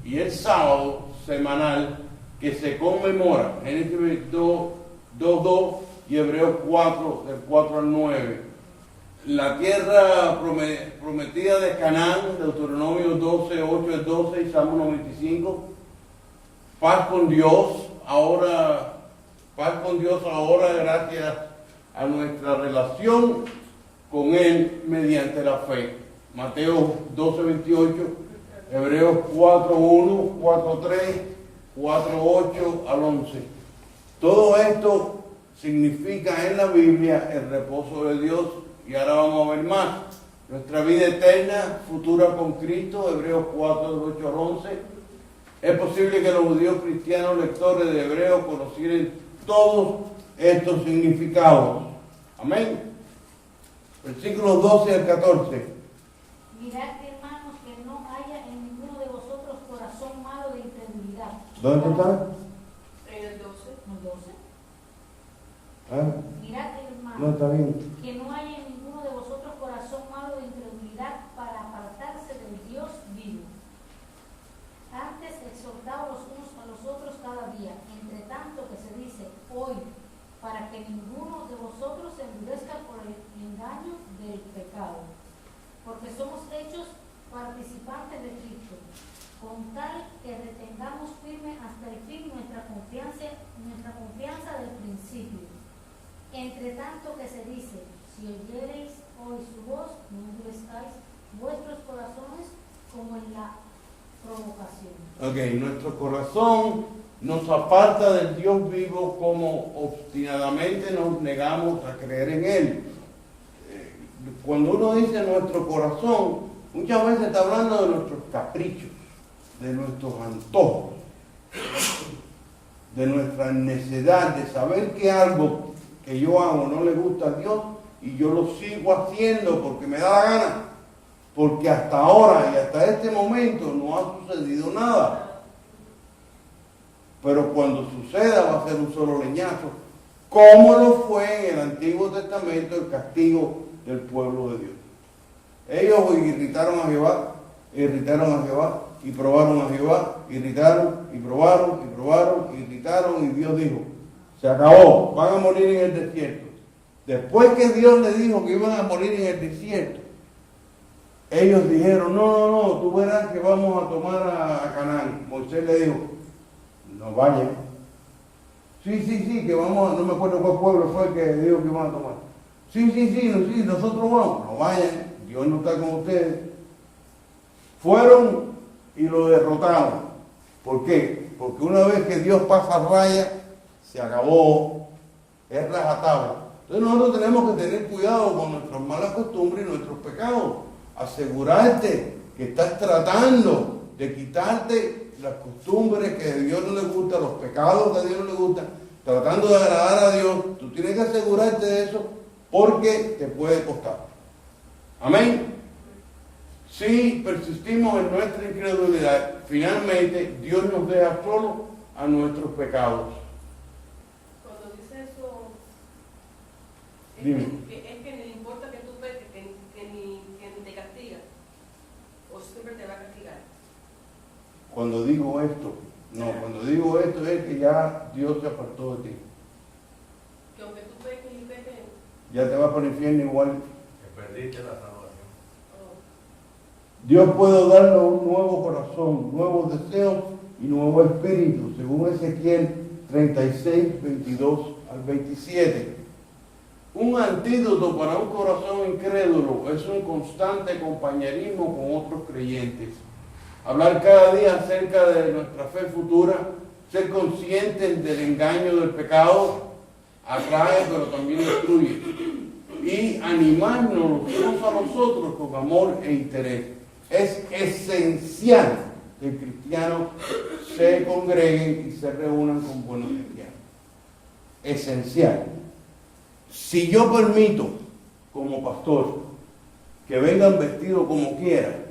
y el sábado semanal que se conmemora, Génesis 2:2 y Hebreos 4, del 4 al 9. la tierra prometida de Canaán, Deuteronomio 12, 8 al 12 y Salmo 95. Paz con Dios ahora gracias a nuestra relación con Él mediante la fe. Mateo 12, 28, Hebreos 4, 1, 4, 3, 4, 8 al 11. Todo esto significa en la Biblia el reposo de Dios. Y ahora vamos a ver más. Nuestra vida eterna, futura con Cristo, Hebreos 4, del 8 al 11. Es posible que los judíos cristianos lectores de Hebreos conocieran todos estos significados. Amén. Versículos 12 al 14. Mirad, hermanos, que no haya en ninguno de vosotros corazón malo de incredulidad. ¿Dónde está? En el 12. ¿No 12? ¿Ah? Mirad, No, hermanos, está bien. que no haya en ninguno de vosotros corazón malo de incredulidad para apartarse del Dios vivo. Antes exhortaos los unos a los otros cada día, entre tanto que se dice hoy, para que ninguno de vosotros se endurezca por el engaño del pecado. Porque somos hechos participantes de Cristo, con tal que retengamos firme hasta el fin nuestra confianza del principio. Entre tanto que se dice, si oyereis hoy su voz, no endurezcáis vuestros corazones como en la provocación. Ok, nuestro corazón nos aparta del Dios vivo como obstinadamente nos negamos a creer en Él. Cuando uno dice nuestro corazón, muchas veces está hablando de nuestros caprichos, de nuestros antojos, de nuestra necesidad de saber que algo que yo hago no le gusta a Dios y yo lo sigo haciendo porque me da la gana, porque hasta ahora y hasta este momento no ha sucedido nada. Pero cuando suceda va a ser un solo leñazo, como lo fue en el Antiguo Testamento el castigo del pueblo de Dios. Ellos irritaron a Jehová, y probaron a Jehová, irritaron y probaron, irritaron, y Dios dijo, se acabó, van a morir en el desierto. Después que Dios les dijo que iban a morir en el desierto, ellos dijeron, no, tú verás que vamos a tomar a Canaán. Moisés le dijo, no vayan. Sí, que vamos, no me acuerdo cuál pueblo fue que dijo que iban a tomar. Sí, nosotros vamos. No vayan, Dios no está con ustedes. Fueron y lo derrotaron. ¿Por qué? Porque una vez que Dios pasa raya, se acabó, es rajatabla. Entonces nosotros tenemos que tener cuidado con nuestras malas costumbres y nuestros pecados. Asegurarte que estás tratando de quitarte las costumbres que a Dios no le gustan, los pecados que a Dios no le gustan, tratando de agradar a Dios. Tú tienes que asegurarte de eso porque te puede costar. Amén. Si persistimos en nuestra incredulidad, finalmente Dios nos deja solo a nuestros pecados. Cuando dice eso, Dime. es que no importa que tú peques, que ni te castiga, o siempre te va a castigar. Cuando digo esto es que ya Dios se apartó de ti. Que aunque tú peques y peques, Ya te vas por el infierno igual. Que perdiste la salvación. Dios puede darnos un nuevo corazón, nuevos deseos y nuevo espíritu, según Ezequiel 36, 22 al 27. Un antídoto para un corazón incrédulo es un constante compañerismo con otros creyentes. Hablar cada día acerca de nuestra fe futura, ser conscientes del engaño del pecado, atrae pero también destruye. Y animarnos los unos a los otros con amor e interés. Es esencial que el cristiano se congreguen y se reúnan con buenos cristianos. Esencial. Si yo permito, como pastor, que vengan vestidos como quieran,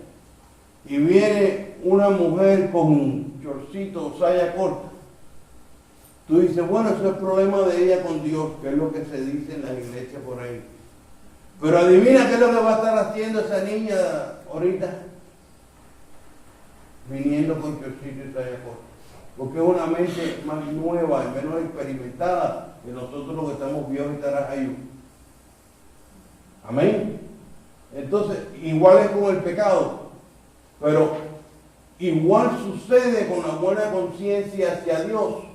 y viene una mujer con chorcito o saya corta, tú dices, bueno, eso es problema de ella con Dios, que es lo que se dice en la iglesia por ahí. Pero adivina qué es lo que va a estar haciendo esa niña ahorita, viniendo con chorcito y saya corta. Porque es una mente más nueva y menos experimentada que nosotros los que estamos viejos y tarajayos. Amén. Entonces, igual es con el pecado, pero igual sucede con la buena conciencia hacia Dios.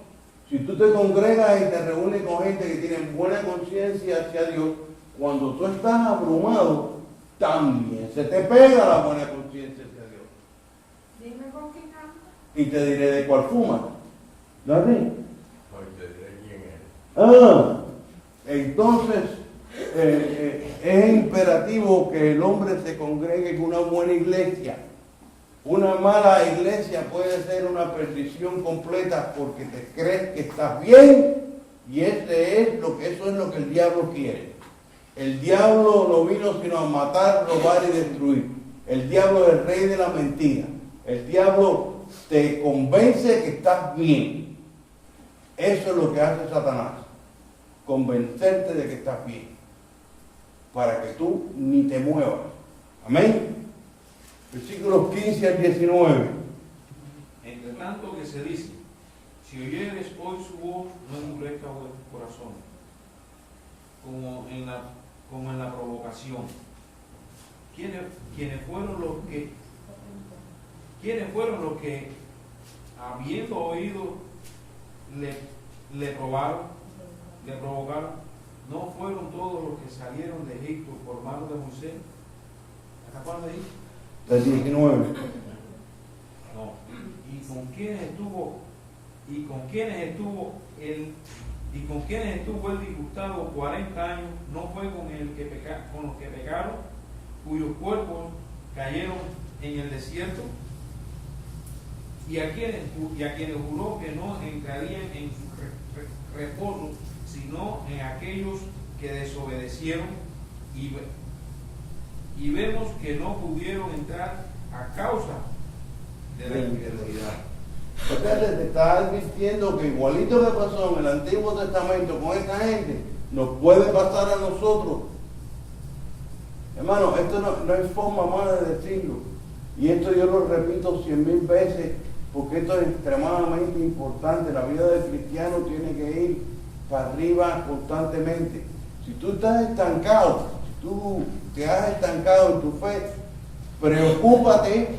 Si tú te congregas y te reúnes con gente que tiene buena conciencia hacia Dios, cuando tú estás abrumado, también se te pega la buena conciencia hacia Dios. Dime con quién anda. Y te diré de cuál fuma. ¿No es así? Hoy te diré quién es. Entonces, es imperativo que el hombre se congregue con una buena iglesia. Una mala iglesia puede ser una perdición completa porque te crees que estás bien y eso es lo que el diablo quiere. El diablo no vino sino a matar, robar y destruir. El diablo es el rey de la mentira. El diablo te convence que estás bien. Eso es lo que hace Satanás. Convencerte de que estás bien. Para que tú ni te muevas. Amén. Versículos 15 al 19. Entre tanto que se dice, si oyeres hoy su voz, no endurezca vuestros corazones, como en la provocación. ¿Quiénes fueron los que, habiendo oído, le provocaron? ¿No fueron todos los que salieron de Egipto por mano de Moisés? ¿Hasta cuándo ahí? Del 19. No. ¿Y con quiénes estuvo él disgustado 40 años? ¿No fue con los que pecaron, cuyos cuerpos cayeron en el desierto? Y a quienes juró que no entrarían en su reposo, sino en aquellos que desobedecieron, y vemos que no pudieron entrar a causa de la infidelidad. Entonces te está advirtiendo que igualito que pasó en el Antiguo Testamento con esta gente, nos puede pasar a nosotros. Hermano, esto no hay forma más de decirlo. Y esto yo lo repito 100,000 veces, porque esto es extremadamente importante. La vida del cristiano tiene que ir para arriba constantemente. Si tú estás estancado, si tú te has estancado en tu fe, preocúpate.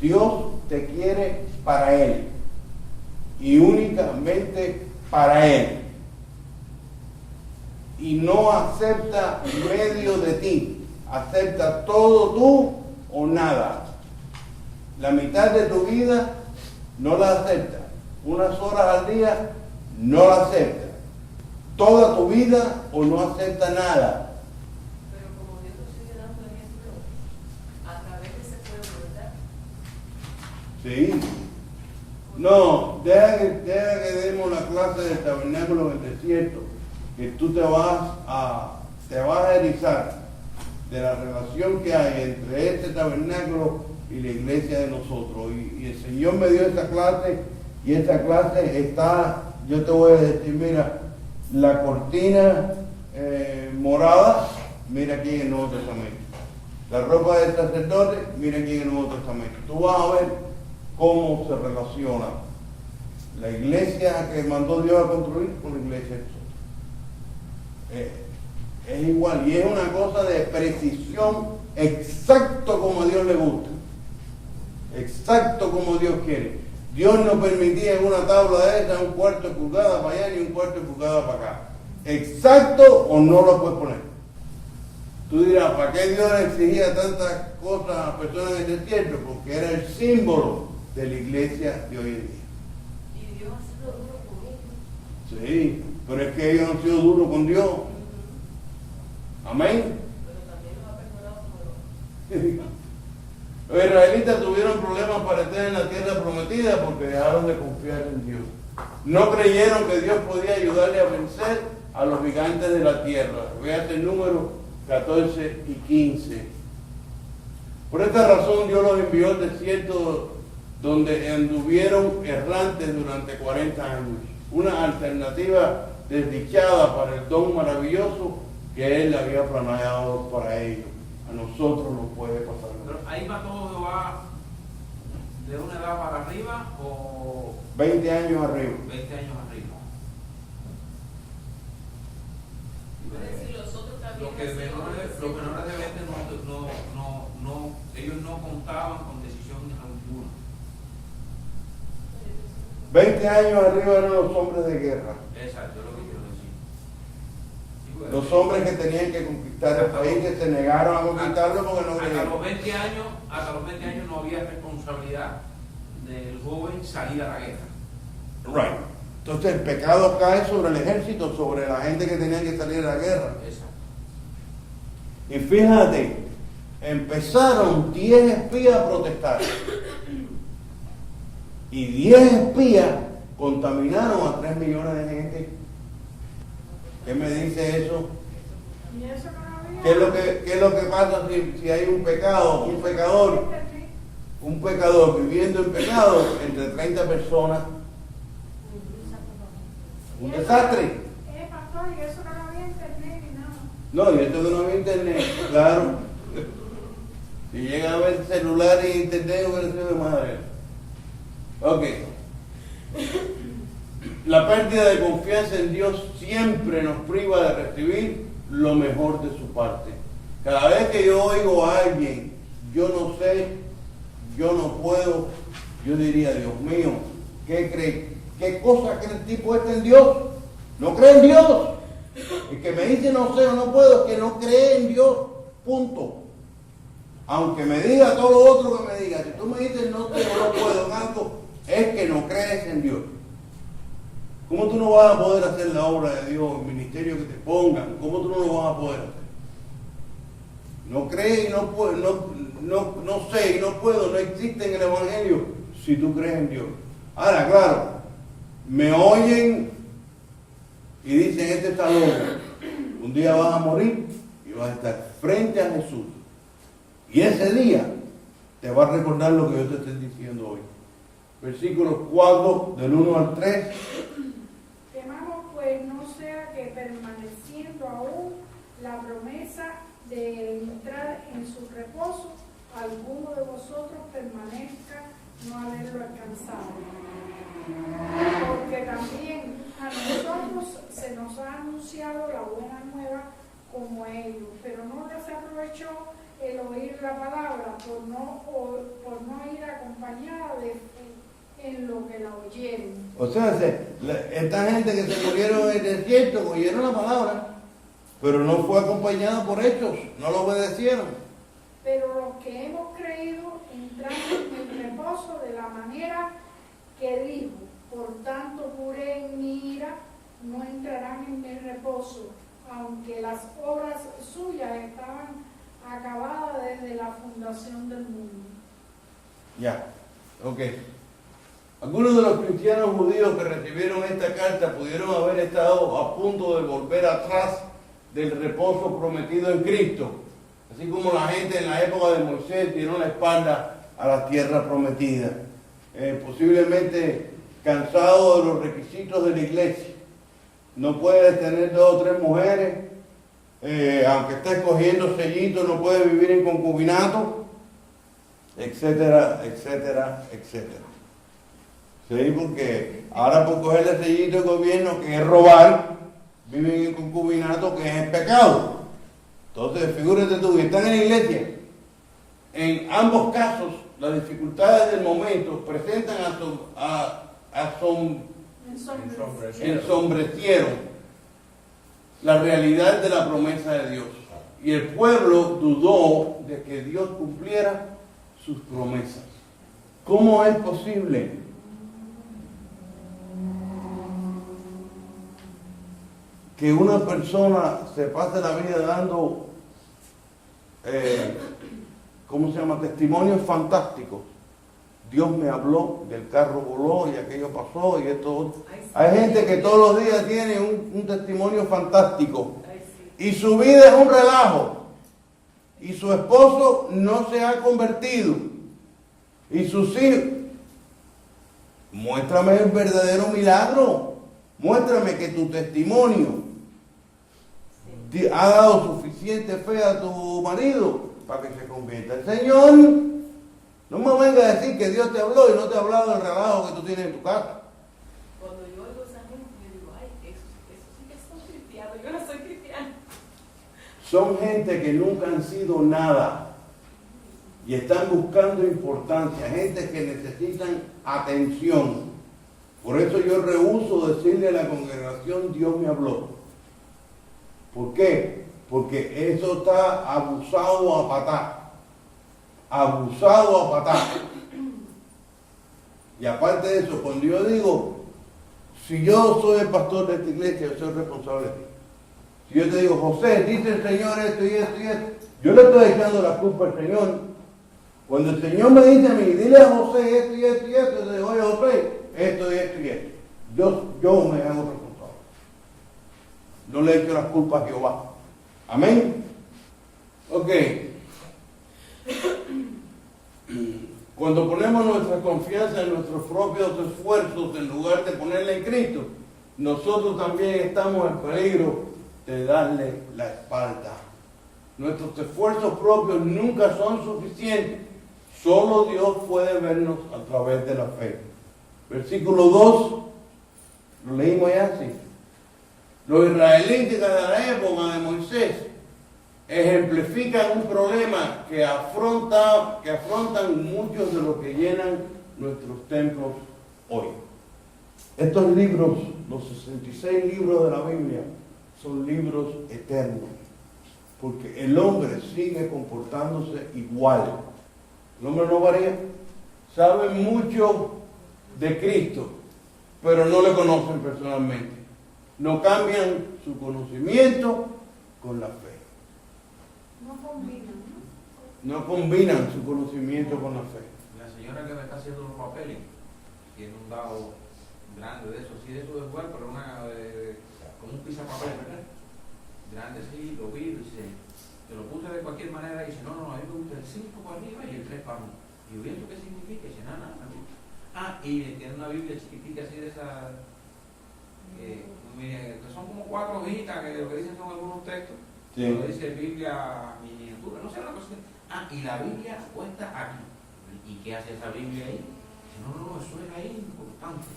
Dios te quiere para Él y únicamente para Él, y no acepta medio de ti, acepta todo tú o nada. La mitad de tu vida no la acepta, unas horas al día no la acepta, toda tu vida o no acepta nada. Pero como Dios nos sigue dando ejemplo a través de ese pueblo, ¿verdad? Sí. No, deja que demos la clase del tabernáculo en el desierto, que tú te vas a erizar de la relación que hay entre este tabernáculo y la iglesia de nosotros. Y el Señor me dio esta clase, y esta clase está, yo te voy a decir, mira, la cortina morada, mira aquí en el Nuevo Testamento. La ropa del sacerdote, mira aquí en el Nuevo Testamento. Tú vas a ver cómo se relaciona la iglesia que mandó Dios a construir con la iglesia de nosotros. Es igual, y es una cosa de precisión, exacto como a Dios le gusta, exacto como Dios quiere. Dios no permitía en una tabla de esa 1/4 pulgada para allá ni 1/4 pulgada para acá. Exacto o no lo puedes poner. Tú dirás, ¿para qué Dios le exigía tantas cosas a personas en el desierto? Porque era el símbolo de la iglesia de hoy en día. Y Dios ha sido duro con ellos. Sí, pero es que ellos han sido duros con Dios. Amén. Pero también los ha perdonado como los. Los israelitas tuvieron problemas para estar en la tierra prometida porque dejaron de confiar en Dios. No creyeron que Dios podía ayudarle a vencer a los gigantes de la tierra. Véate el número 14 y 15. Por esta razón Dios los envió al desierto donde anduvieron errantes durante 40 años. Una alternativa desdichada para el don maravilloso que Él había planeado para ellos. A nosotros nos puede pasar. Pero ahí mató Jehová de una edad para arriba o 20 años arriba. 20 años arriba. Puede ser Los menores de 20 ellos no contaban con decisión alguna. 20 años arriba eran los hombres de guerra. Exacto, es lo que quiero decir. Sí, pues, Los hombres que tenían que conquistar el país, que se negaron a conquistarlo porque no hasta querían. los 20 años no había responsabilidad del joven salir a la guerra. Right. Entonces el pecado cae sobre el ejército, sobre la gente que tenía que salir a la guerra. Exacto. Y fíjate, empezaron 10 espías a protestar. Y 10 espías contaminaron a 3 millones de gente. ¿Qué me dice eso? Y eso que no había. ¿Qué es lo que pasa si hay un pecado, un pecador viviendo en pecado entre 30 personas? Un desastre. Pastor, y eso que no había internet ni nada. No, y esto que no había internet, claro. Si llegan a ver celular y internet, hubiera sido de madre. Ok. La pérdida de confianza en Dios siempre nos priva de recibir lo mejor de su parte. Cada vez que yo oigo a alguien, yo no sé, yo no puedo, yo diría, Dios mío, ¿qué cree? ¿Qué cosa cree el tipo este en Dios? No cree en Dios. El que me dice no sé o no puedo es que no cree en Dios. Punto. Aunque me diga todo lo otro que me diga, si tú me dices no sé o no puedo en algo, es que no crees en Dios. ¿Cómo tú no vas a poder hacer la obra de Dios, el ministerio que te pongan? ¿Cómo tú no lo vas a poder hacer? No crees y no puedo, no sé y no puedo, no existe en el Evangelio si tú crees en Dios. Ahora, claro, me oyen y dicen, este está loco. Un día vas a morir y vas a estar frente a Jesús. Y ese día te va a recordar lo que yo te estoy diciendo hoy. Versículos 4, del 1 al 3. Temamos pues no sea que permaneciendo aún la promesa de entrar en su reposo, alguno de vosotros permanezca no haberlo alcanzado. Porque también a nosotros se nos ha anunciado la buena nueva como a ellos, pero no les aprovechó el oír la palabra por no ir acompañada de fe en lo que la oyeron. O sea, esta gente que se murieron en el desierto oyeron la palabra, pero no fue acompañada por hechos, no lo obedecieron. Pero los que hemos creído entramos en el reposo de la manera que dijo, por tanto puré en mi ira, no entrarán en mi reposo, aunque las obras suyas estaban acabadas desde la fundación del mundo. Ya, ok. Algunos de los cristianos judíos que recibieron esta carta pudieron haber estado a punto de volver atrás del reposo prometido en Cristo, así como la gente en la época de Moisés dieron la espalda a la tierra prometida, posiblemente cansado de los requisitos de la iglesia. No puedes tener 2 o 3 mujeres, aunque estés cogiendo sellitos, no puedes vivir en concubinato, etcétera, etcétera, etcétera. Sí, porque ahora por coger el sellito del gobierno, que es robar, viven en concubinato, que es el pecado. Entonces, figúrate tú, están en la iglesia. En ambos casos, las dificultades del momento presentan ensombrecieron la realidad de la promesa de Dios. Y el pueblo dudó de que Dios cumpliera sus promesas. ¿Cómo es posible? Que una persona se pase la vida dando, testimonios fantásticos. Dios me habló, del carro voló y aquello pasó y esto. Hay gente que todos los días tiene un testimonio fantástico y su vida es un relajo y su esposo no se ha convertido y sus hijos. Muéstrame el verdadero milagro, muéstrame que tu testimonio ha dado suficiente fe a tu marido para que se convierta. El Señor no me venga a decir que Dios te habló y no te ha hablado del relajo que tú tienes en tu casa. Cuando yo oigo a esa gente, yo digo, ay, eso sí que son cristianos, yo no soy cristiano. son gente que nunca han sido nada y están buscando importancia, gente que necesitan atención. Por eso yo rehúso decirle a la congregación, Dios me habló. ¿Por qué? Porque eso está abusado a patá. Abusado a patá. Y aparte de eso, cuando yo digo, si yo soy el pastor de esta iglesia, yo soy responsable de ti. Si yo te digo, José, dice el Señor esto y esto y esto, yo le estoy echando la culpa al Señor. Cuando el Señor me dice a mí, dile a José esto y esto y esto, yo le digo, oye José, esto y esto y esto. Yo me hago responsable. No le echo las culpas a Jehová. Amén. Ok. Cuando ponemos nuestra confianza en nuestros propios esfuerzos en lugar de ponerla en Cristo, nosotros también estamos en peligro de darle la espalda. Nuestros esfuerzos propios nunca son suficientes. Solo Dios puede vernos a través de la fe. Versículo 2, lo leímos ya así. Los israelitas de la época de Moisés ejemplifican un problema que afrontan muchos de los que llenan nuestros templos hoy. Estos libros, los 66 libros de la Biblia, son libros eternos, porque el hombre sigue comportándose igual. El hombre no varía. Saben mucho de Cristo, pero no le conocen personalmente. No cambian su conocimiento con la fe. No combinan su conocimiento con la fe. La señora que me está haciendo los papeles tiene un dado grande de eso, sí, de eso de jugar, pero como un pizapapel, ¿verdad? Grande, sí, lo vi, dice, te lo puse de cualquier manera, y dice, no, a mí me gusta el 5 para arriba y el 3 para abajo. Y yo, ¿y eso qué significa? Y dice, nada. Y tiene una Biblia chiquitica así de esa, que son como 4 hojitas, que lo que dicen son algunos textos. Sí. Lo dice Biblia miniatura, no sé la cosa. Y la Biblia cuesta aquí. ¿Y qué hace esa Biblia ahí? Dice, no, eso es ahí importante.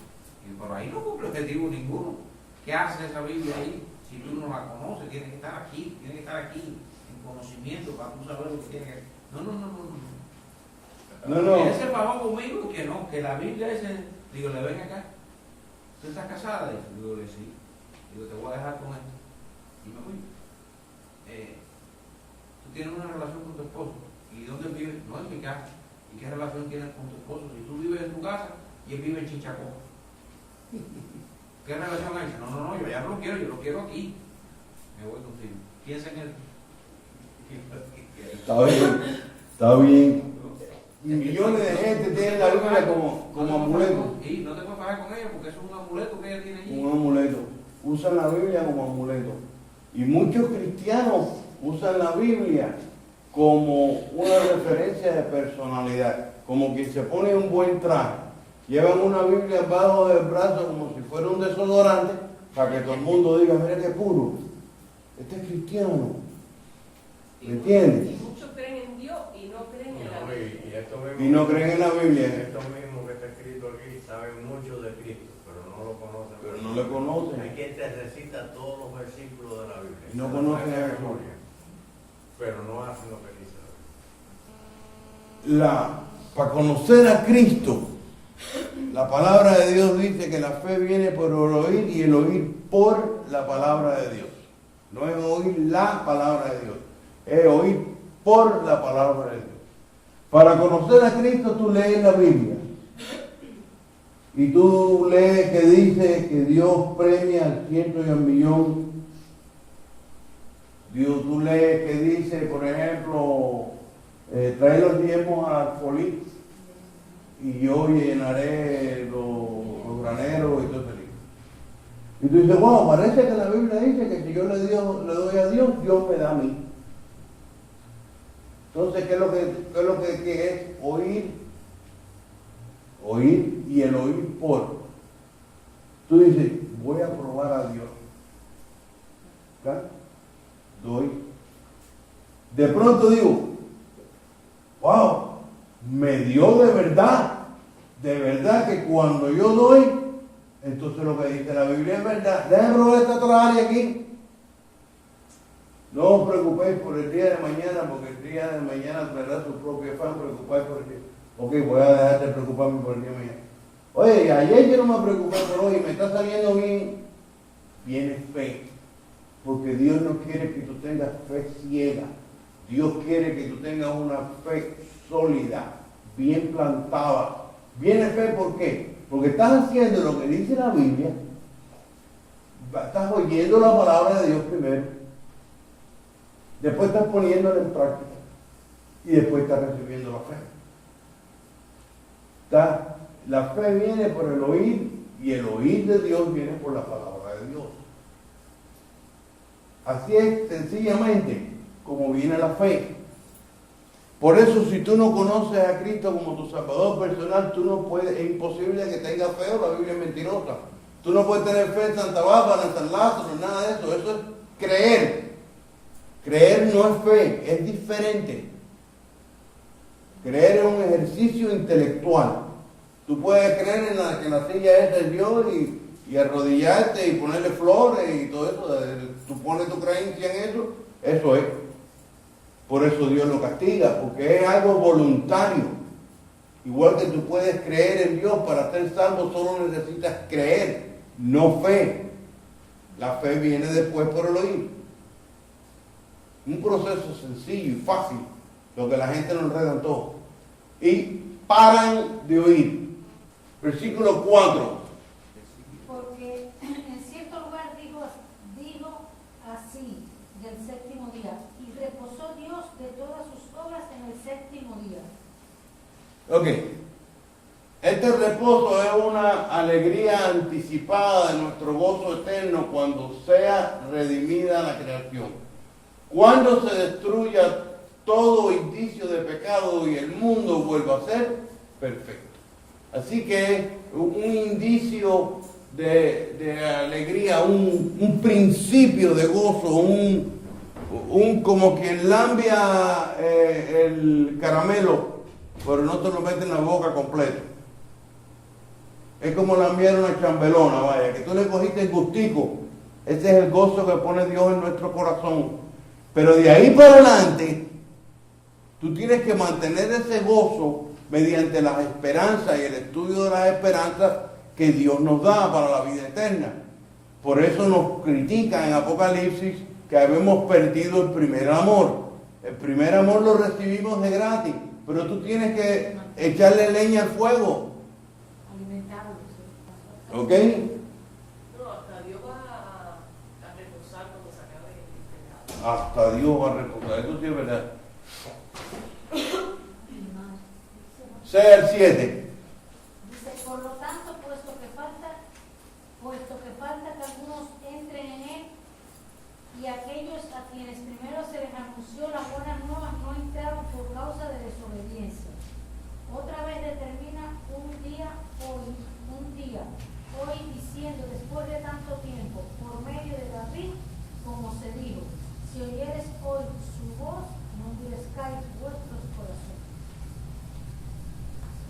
Y por ahí no cumple objetivo ninguno. ¿Qué hace esa Biblia ahí? Si tú no la conoces, tiene que estar aquí, en conocimiento, para tú saber lo que tiene que... No. Él se bajó conmigo que no, que la Biblia es... Digo, le ven acá. ¿Tú estás casada? Digo, sí. Digo, te voy a dejar con esto. Y me fui. Tú tienes una relación con tu esposo. ¿Y dónde vives? No, en mi casa. ¿Y qué relación tienes con tu esposo? Si tú vives en tu casa y él vive en Chinchacó. ¿Qué relación hay? No, yo ya no lo quiero, yo lo quiero aquí. Me voy contigo. Piensa en él. Está bien. Millones de gente tienen la Biblia como amuleto. Y no te puedes pagar con ella porque es un amuleto que ella tiene allí. Un amuleto. Usan la Biblia como amuleto. Y muchos cristianos usan la Biblia como una referencia de personalidad. Como quien se pone un buen traje. Llevan una Biblia bajo del brazo como si fuera un desodorante para que todo el mundo diga, mira qué puro. Este es cristiano. ¿Me entiendes? Y muchos creen en Dios y no creen en la Biblia. Y no creen en la Biblia. Esto mismo que está escrito aquí, saben mucho de Cristo, pero no lo conocen. Pero no le conocen. Hay quien te recita todos los versículos de la Biblia. No conocen a Jesús. Pero no hacen lo que dice la Biblia. Para conocer a Cristo, la palabra de Dios dice que la fe viene por el oír y el oír por la palabra de Dios. No es oír la palabra de Dios, es oír por la palabra de Dios. Para conocer a Cristo tú lees la Biblia y tú lees que dice que Dios premia al 100 y al millón. Tú lees que dice, por ejemplo, trae los diezmos al folí y yo llenaré los graneros y todo ese libro. Y tú dices, bueno, parece que la Biblia dice que si yo le doy a Dios, Dios me da a mí. Entonces, ¿qué es lo que es oír? Oír y el oír por. Tú dices, voy a probar a Dios. ¿Claro? Doy. De pronto digo, wow, me dio de verdad que cuando yo doy, entonces lo que dice la Biblia es verdad. Déjame probar esta otra área aquí. No os preocupéis por el día de mañana, porque el día de mañana traerá su propio afán. Preocupáis por el día. Ok, voy a dejar de preocuparme por el día de mañana. Oye, ayer yo no me preocupé por hoy, me está saliendo bien. Viene fe. Porque Dios no quiere que tú tengas fe ciega. Dios quiere que tú tengas una fe sólida, bien plantada. Viene fe, ¿por qué? Porque estás haciendo lo que dice la Biblia. Estás oyendo la palabra de Dios primero. Después estás poniéndola en práctica. Y después estás recibiendo la fe. La fe viene por el oír, y el oír de Dios viene por la palabra de Dios. Así es sencillamente como viene la fe. Por eso, si tú no conoces a Cristo como tu Salvador personal, tú no puedes, es imposible que tengas fe, o la Biblia es mentirosa. Tú no puedes tener fe en Santa Bárbara, en San Lázaro, nada de eso. Eso es creer. Creer no es fe, es diferente. Creer es un ejercicio intelectual. Tú puedes creer en la silla esa es Dios y arrodillarte y ponerle flores y todo eso. Tú pones tu creencia en eso, eso es. Por eso Dios lo castiga, porque es algo voluntario. Igual que tú puedes creer en Dios, para ser salvo solo necesitas creer, no fe. La fe viene después por el oír. Un proceso sencillo y fácil, lo que la gente no enreda en todo. Y paran de oír. Versículo 4. Porque en cierto lugar digo así del séptimo día, y reposó Dios de todas sus obras en el séptimo día. Ok. Este reposo es una alegría anticipada de nuestro gozo eterno cuando sea redimida la creación. Cuando se destruya todo indicio de pecado y el mundo vuelva a ser perfecto. Así que un indicio de alegría, un principio de gozo, un como quien lambia el caramelo, pero no te lo mete en la boca completo. Es como lambiar una chambelona, vaya, que tú le cogiste el gustico. Ese es el gozo que pone Dios en nuestro corazón. Pero de ahí para adelante, tú tienes que mantener ese gozo mediante las esperanzas y el estudio de las esperanzas que Dios nos da para la vida eterna. Por eso nos critica en Apocalipsis que habemos perdido el primer amor. El primer amor lo recibimos de gratis, pero tú tienes que echarle leña al fuego. Alimentarlos. ¿Ok? No, hasta Dios va a reposar cuando se acabe el pecado. Hasta Dios va a reposar. Eso sí es verdad. Sea el 7. Dice, por lo tanto, puesto que falta que algunos entren en él, y aquellos a quienes primero se les anunció la buena nueva no entraron por causa de desobediencia. Otra vez determina un día, hoy diciendo, después de tanto tiempo, por medio de David, como se dijo, si oyeres hoy su voz, no endurezcáis vuestros corazones.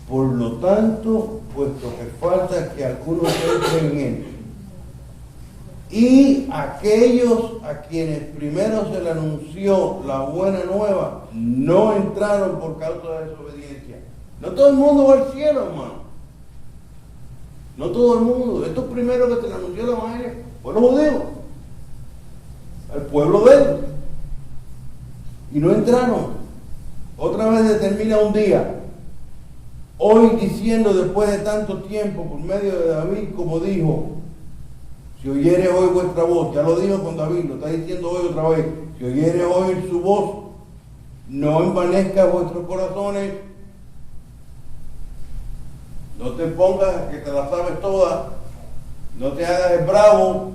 Por lo tanto, puesto que falta que algunos entren en él, y aquellos a quienes primero se le anunció la buena nueva, no entraron por causa de desobediencia. No todo el mundo va al cielo, hermano. No todo el mundo. Estos primeros que se le anunció la evangelio fueron los judíos, al pueblo de él, y no entraron. Otra vez determina un día. Hoy diciendo, después de tanto tiempo, por medio de David, como dijo, si oyere hoy vuestra voz, ya lo dijo con David, lo está diciendo hoy otra vez, si oyere hoy su voz, no envanezca vuestros corazones, no te pongas que te la sabes toda, no te hagas el bravo,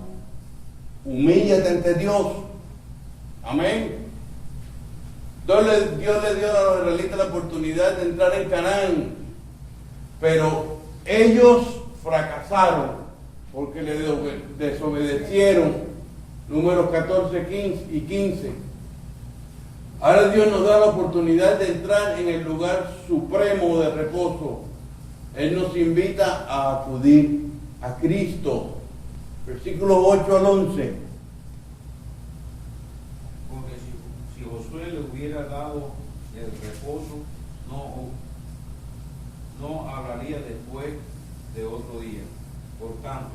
humíllate ante Dios, amén. Dios le dio a los israelitas la oportunidad de entrar en Canaán, pero ellos fracasaron porque le desobedecieron. Números 14 y 15. Ahora Dios nos da la oportunidad de entrar en el lugar supremo de reposo. Él nos invita a acudir a Cristo. Versículos 8 al 11. hubiera dado el reposo, no hablaría después de otro día. Por tanto,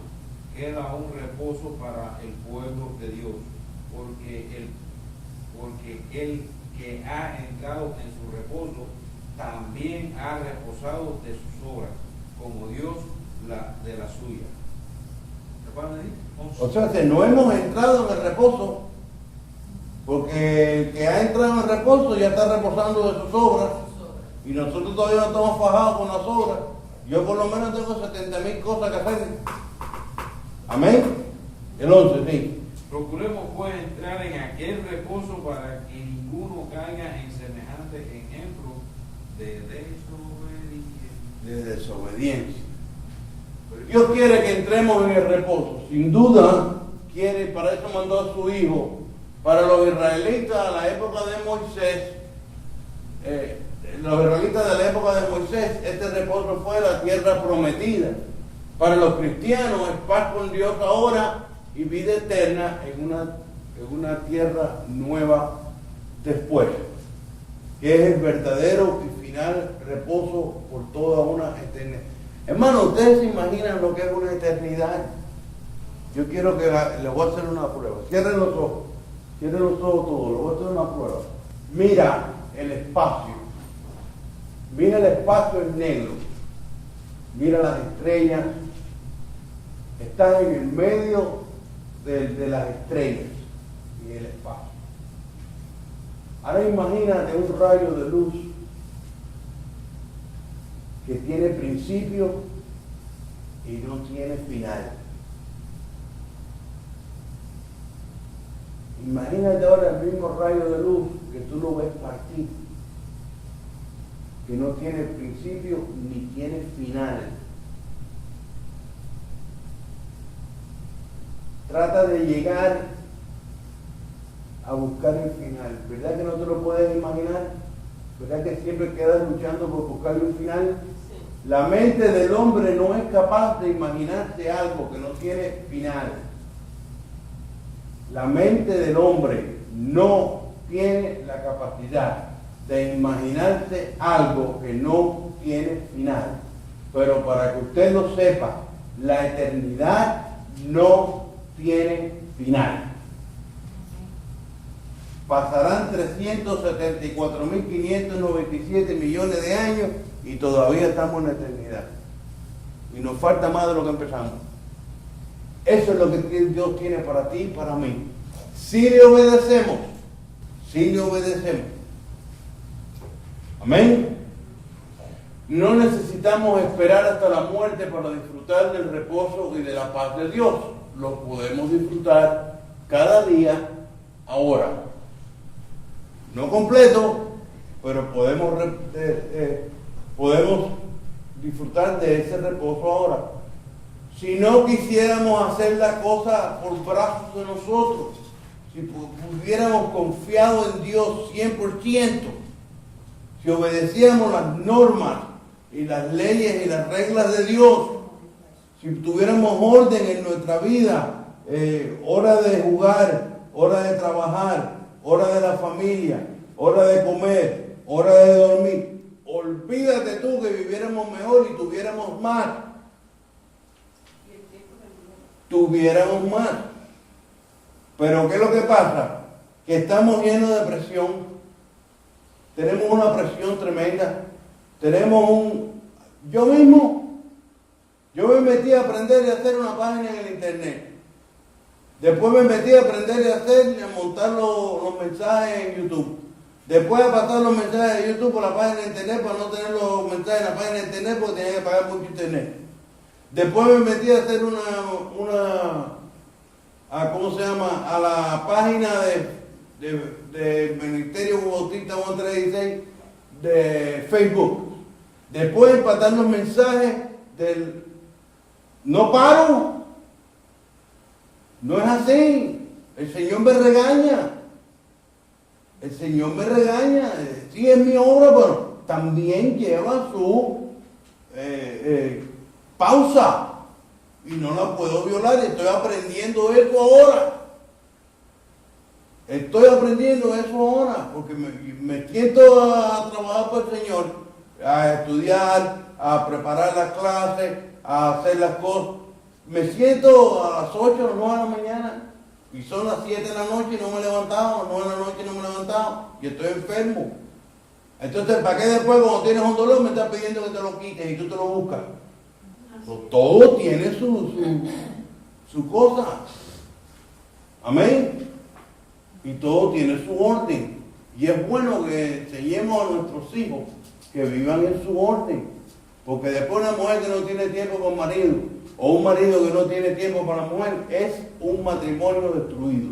queda un reposo para el pueblo de Dios, porque el que ha entrado en su reposo también ha reposado de sus obras, como Dios de la suya. O sea que no hemos entrado en el reposo, porque el que ha entrado en el reposo ya está reposando de sus obras, y nosotros todavía no estamos fajados con las obras. Yo por lo menos tengo 70,000 cosas que hacer. Amén. El 11, sí. Procuremos pues entrar en aquel reposo para que ninguno caiga en semejante ejemplo de desobediencia. Pero Dios quiere que entremos en el reposo. Sin duda, quiere, para eso mandó a su Hijo. Para los israelitas a la época de Moisés, este reposo fue la tierra prometida. Para los cristianos es paz con Dios ahora y vida eterna en una tierra nueva después, que es el verdadero y final reposo por toda una eternidad. Hermano, ¿ustedes se imaginan lo que es una eternidad? Yo quiero que les voy a hacer una prueba. Cierren los ojos todos, les voy a hacer una prueba. Mira el espacio. Mira el espacio en negro. Mira las estrellas. Estás en el medio de las estrellas y el espacio. Ahora imagínate un rayo de luz que tiene principio y no tiene final. Imagínate ahora el mismo rayo de luz que tú lo ves partir, que no tiene principio ni tiene final. Trata de llegar a buscar el final. ¿Verdad que no te lo puedes imaginar? ¿Verdad que siempre quedas luchando por buscar un final? Sí. La mente del hombre no es capaz de imaginarse algo que no tiene final. La mente del hombre no tiene la capacidad de imaginarse algo que no tiene final. Pero para que usted lo sepa, la eternidad no tiene final. Pasarán 374.597 millones de años y todavía estamos en la eternidad. Y nos falta más de lo que empezamos. Eso es lo que Dios tiene para ti y para mí. Si le obedecemos. Amén. No necesitamos esperar hasta la muerte para disfrutar del reposo y de la paz de Dios. Lo podemos disfrutar cada día, ahora. No completo, pero podemos disfrutar de ese reposo ahora. Si no quisiéramos hacer la cosa por brazos de nosotros, si hubiéramos confiado en Dios 100%, si obedecíamos las normas y las leyes y las reglas de Dios, si tuviéramos orden en nuestra vida, hora de jugar, hora de trabajar, hora de la familia, hora de comer, hora de dormir, olvídate tú que viviéramos mejor y tuviéramos más. Pero ¿qué es lo que pasa? Que estamos llenos de presión. Tenemos una presión tremenda. Yo me metí a aprender y a hacer una página en el internet. Después me metí a aprender y a montar los mensajes en YouTube. Después de pasar los mensajes de YouTube por la página de internet para no tener los mensajes en la página de internet porque tenía que pagar mucho internet. Después me metí a hacer a la página del Ministerio Bautista 136 de Facebook. Después empatar los mensajes no paro. No es así. El Señor me regaña. Sí, es mi obra, pero también lleva su pausa. Y no la puedo violar. Estoy aprendiendo eso ahora. Estoy aprendiendo eso ahora, porque me siento a trabajar para el Señor, a estudiar, a preparar las clases, a hacer las cosas. Me siento a las 8 o 9 de la mañana y son las 7 de la noche y no me he levantado, a las 9 de la noche y no me he levantado y estoy enfermo. Entonces, ¿para qué después cuando tienes un dolor me estás pidiendo que te lo quites y tú te lo buscas? Pues todo tiene su cosa. Amén. Y todo tiene su orden. Y es bueno que enseñemos a nuestros hijos que vivan en su orden. Porque después una mujer que no tiene tiempo con marido, o un marido que no tiene tiempo para la mujer, es un matrimonio destruido.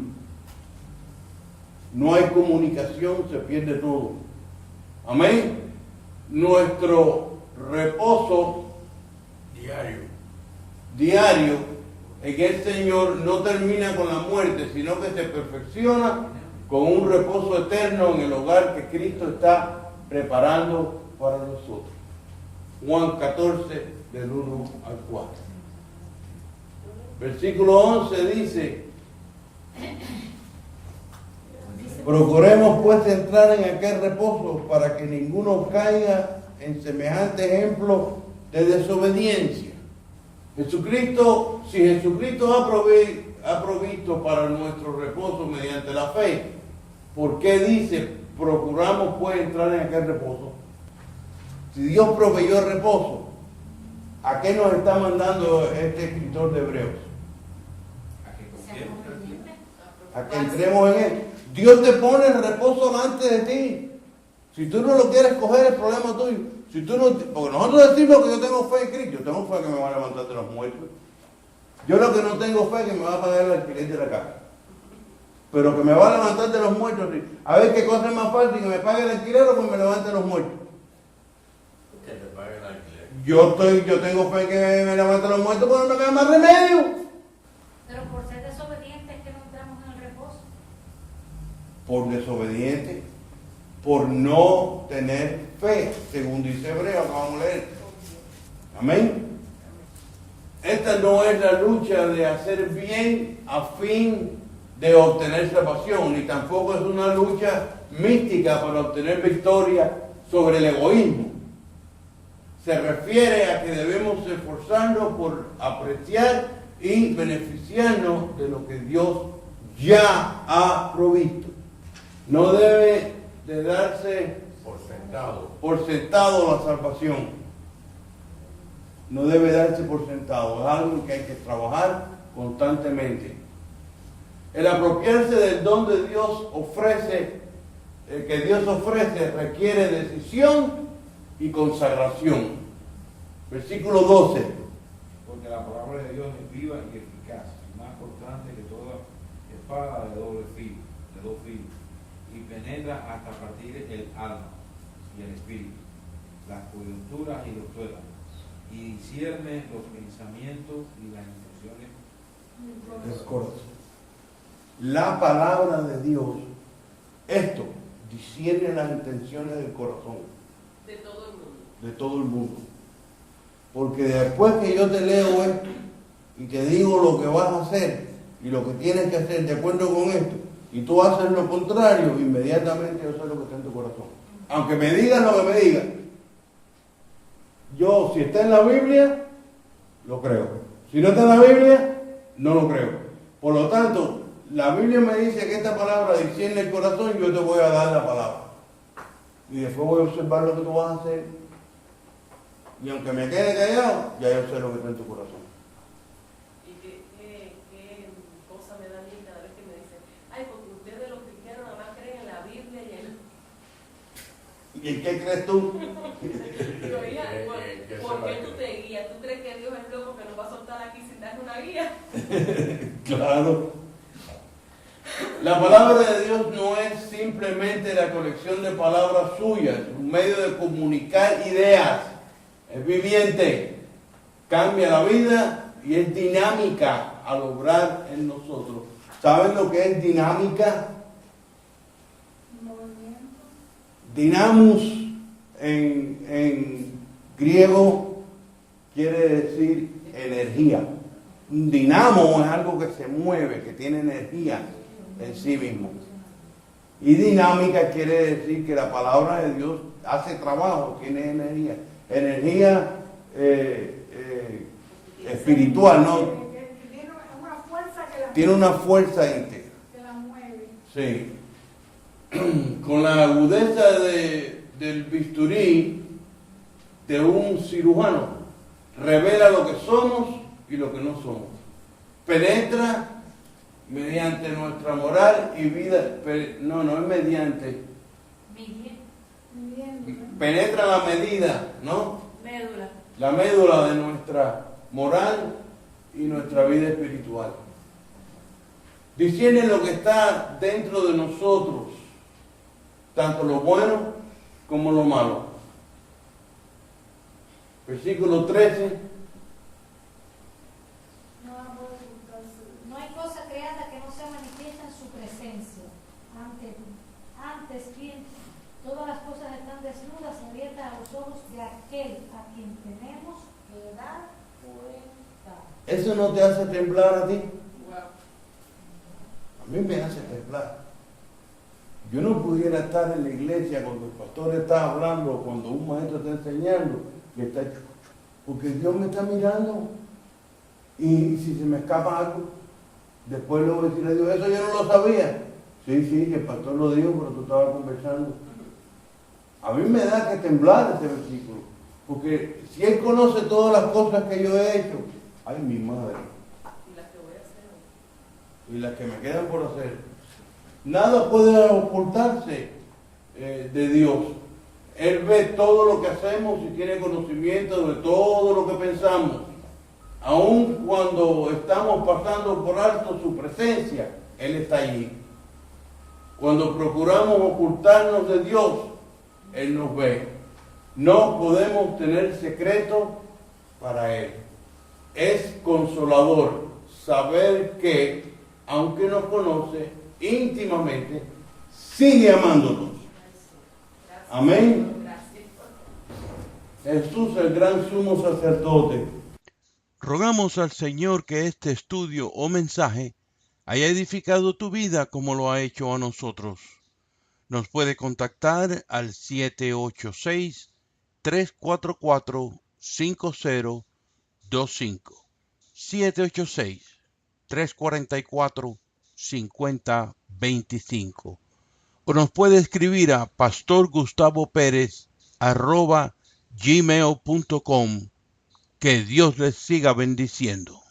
No hay comunicación, se pierde todo. Amén. Nuestro reposo diario en el Señor no termina con la muerte, sino que se perfecciona con un reposo eterno en el hogar que Cristo está preparando para nosotros. Juan 14, del 1 al 4. Versículo 11 dice: procuremos pues entrar en aquel reposo para que ninguno caiga en semejante ejemplo de desobediencia. Jesucristo, si Jesucristo ha provisto para nuestro reposo mediante la fe, ¿por qué dice procuramos pues entrar en aquel reposo? Si Dios proveyó el reposo, ¿a qué nos está mandando este escritor de Hebreos? A que entremos en él. Dios te pone el reposo delante de ti. Si tú no lo quieres coger, el problema tuyo. Si tú no, porque nosotros decimos que yo tengo fe en Cristo, yo tengo fe que me va a levantar de los muertos. Yo lo que no tengo fe es que me va a pagar el alquiler de la casa. Pero que me va a levantar de los muertos. A ver qué cosa es más fácil, que me pague el alquiler o que me levante de los muertos. Que te pague el alquiler. Yo tengo fe que me levante de los muertos, pero no me queda más remedio. Pero por ser desobedientes es que no entramos en el reposo. Por desobediente, por no tener fe, según dice Hebreo, acabamos de leer. Amén. Esta no es la lucha de hacer bien a fin de obtener salvación, ni tampoco es una lucha mística para obtener victoria sobre el egoísmo. Se refiere a que debemos esforzarnos por apreciar y beneficiarnos de lo que Dios ya ha provisto. No debe de darse por sentado la salvación. No debe darse por sentado. Es algo que hay que trabajar constantemente. El apropiarse del don de Dios que Dios ofrece requiere decisión y consagración. Versículo 12. Porque la palabra de Dios es viva y eficaz, más cortante que toda espada de dos filos, y penetra hasta partir el alma y el espíritu, las coyunturas y los tuétanos, y discierne los pensamientos y las intenciones del corazón. La palabra de Dios, esto, discierne las intenciones del corazón. De todo el mundo. De todo el mundo. Porque después que yo te leo esto y te digo lo que vas a hacer y lo que tienes que hacer de acuerdo con esto, y tú haces lo contrario, inmediatamente yo sé lo que está en tu corazón. Aunque me digas lo que me digas, yo, si está en la Biblia, lo creo. Si no está en la Biblia, no lo creo. Por lo tanto, la Biblia me dice que esta palabra discierne el corazón, yo te voy a dar la palabra. Y después voy a observar lo que tú vas a hacer. Y aunque me quede callado, ya yo sé lo que está en tu corazón. Y qué cosa me da a mí cada vez que me dicen, ay, porque ustedes los cristianos nada más creen en la Biblia y en... ¿Y en qué crees tú? Digo, hija, ¿por qué tú te guías? ¿Tú crees que Dios es loco que nos va a soltar aquí sin darle una guía? Claro. La palabra de Dios no es simplemente la colección de palabras suyas, un medio de comunicar ideas. Es viviente, cambia la vida y es dinámica al obrar en nosotros. ¿Saben lo que es dinámica? Dinamos en griego quiere decir energía. Un dinamo es algo que se mueve, que tiene energía en sí mismo. Y dinámica quiere decir que la palabra de Dios hace trabajo, tiene energía. Energía espiritual, ¿no? Tiene una fuerza que la, Tiene una fuerza íntegra. que la mueve. Sí. Con la agudeza del bisturí de un cirujano, revela lo que somos y lo que no somos. Penetra mediante nuestra moral y vida. No es mediante. Midiendo. Penetra la medida, ¿no? Médula. La médula de nuestra moral y nuestra vida espiritual. Discierne lo que está dentro de nosotros, tanto lo bueno como lo malo. Versículo 13. No hay cosa creada que no sea manifiesta en su presencia. Antes bien, todas las cosas están desnudas y abiertas a los ojos de aquel a quien tenemos que dar cuenta. ¿Eso no te hace temblar a ti? Wow. A mí me hace temblar. Yo no pudiera estar en la iglesia cuando el pastor está hablando o cuando un maestro está enseñando que está chucho, porque Dios me está mirando. Y si se me escapa algo, después le voy a decir a Dios, eso yo no lo sabía. Sí, que el pastor lo dijo, pero tú estabas conversando. A mí me da que temblar ese versículo, porque si Él conoce todas las cosas que yo he hecho, ay, mi madre, Y las que voy a hacer. y las que me quedan por hacer, nada puede ocultarse de Dios. Él ve todo lo que hacemos y tiene conocimiento de todo lo que pensamos. Aun cuando estamos pasando por alto su presencia, Él está allí. Cuando procuramos ocultarnos de Dios, Él nos ve. No podemos tener secreto para Él. Es consolador saber que, aunque nos conoce íntimamente, sigue amándonos. Amén. Jesús, el gran sumo sacerdote. Rogamos al Señor que este estudio o mensaje haya edificado tu vida como lo ha hecho a nosotros. Nos puede contactar al 786-344-5025. 786-344-5025. O nos puede escribir a pastorgustavopérez@gmail.com. Que Dios les siga bendiciendo.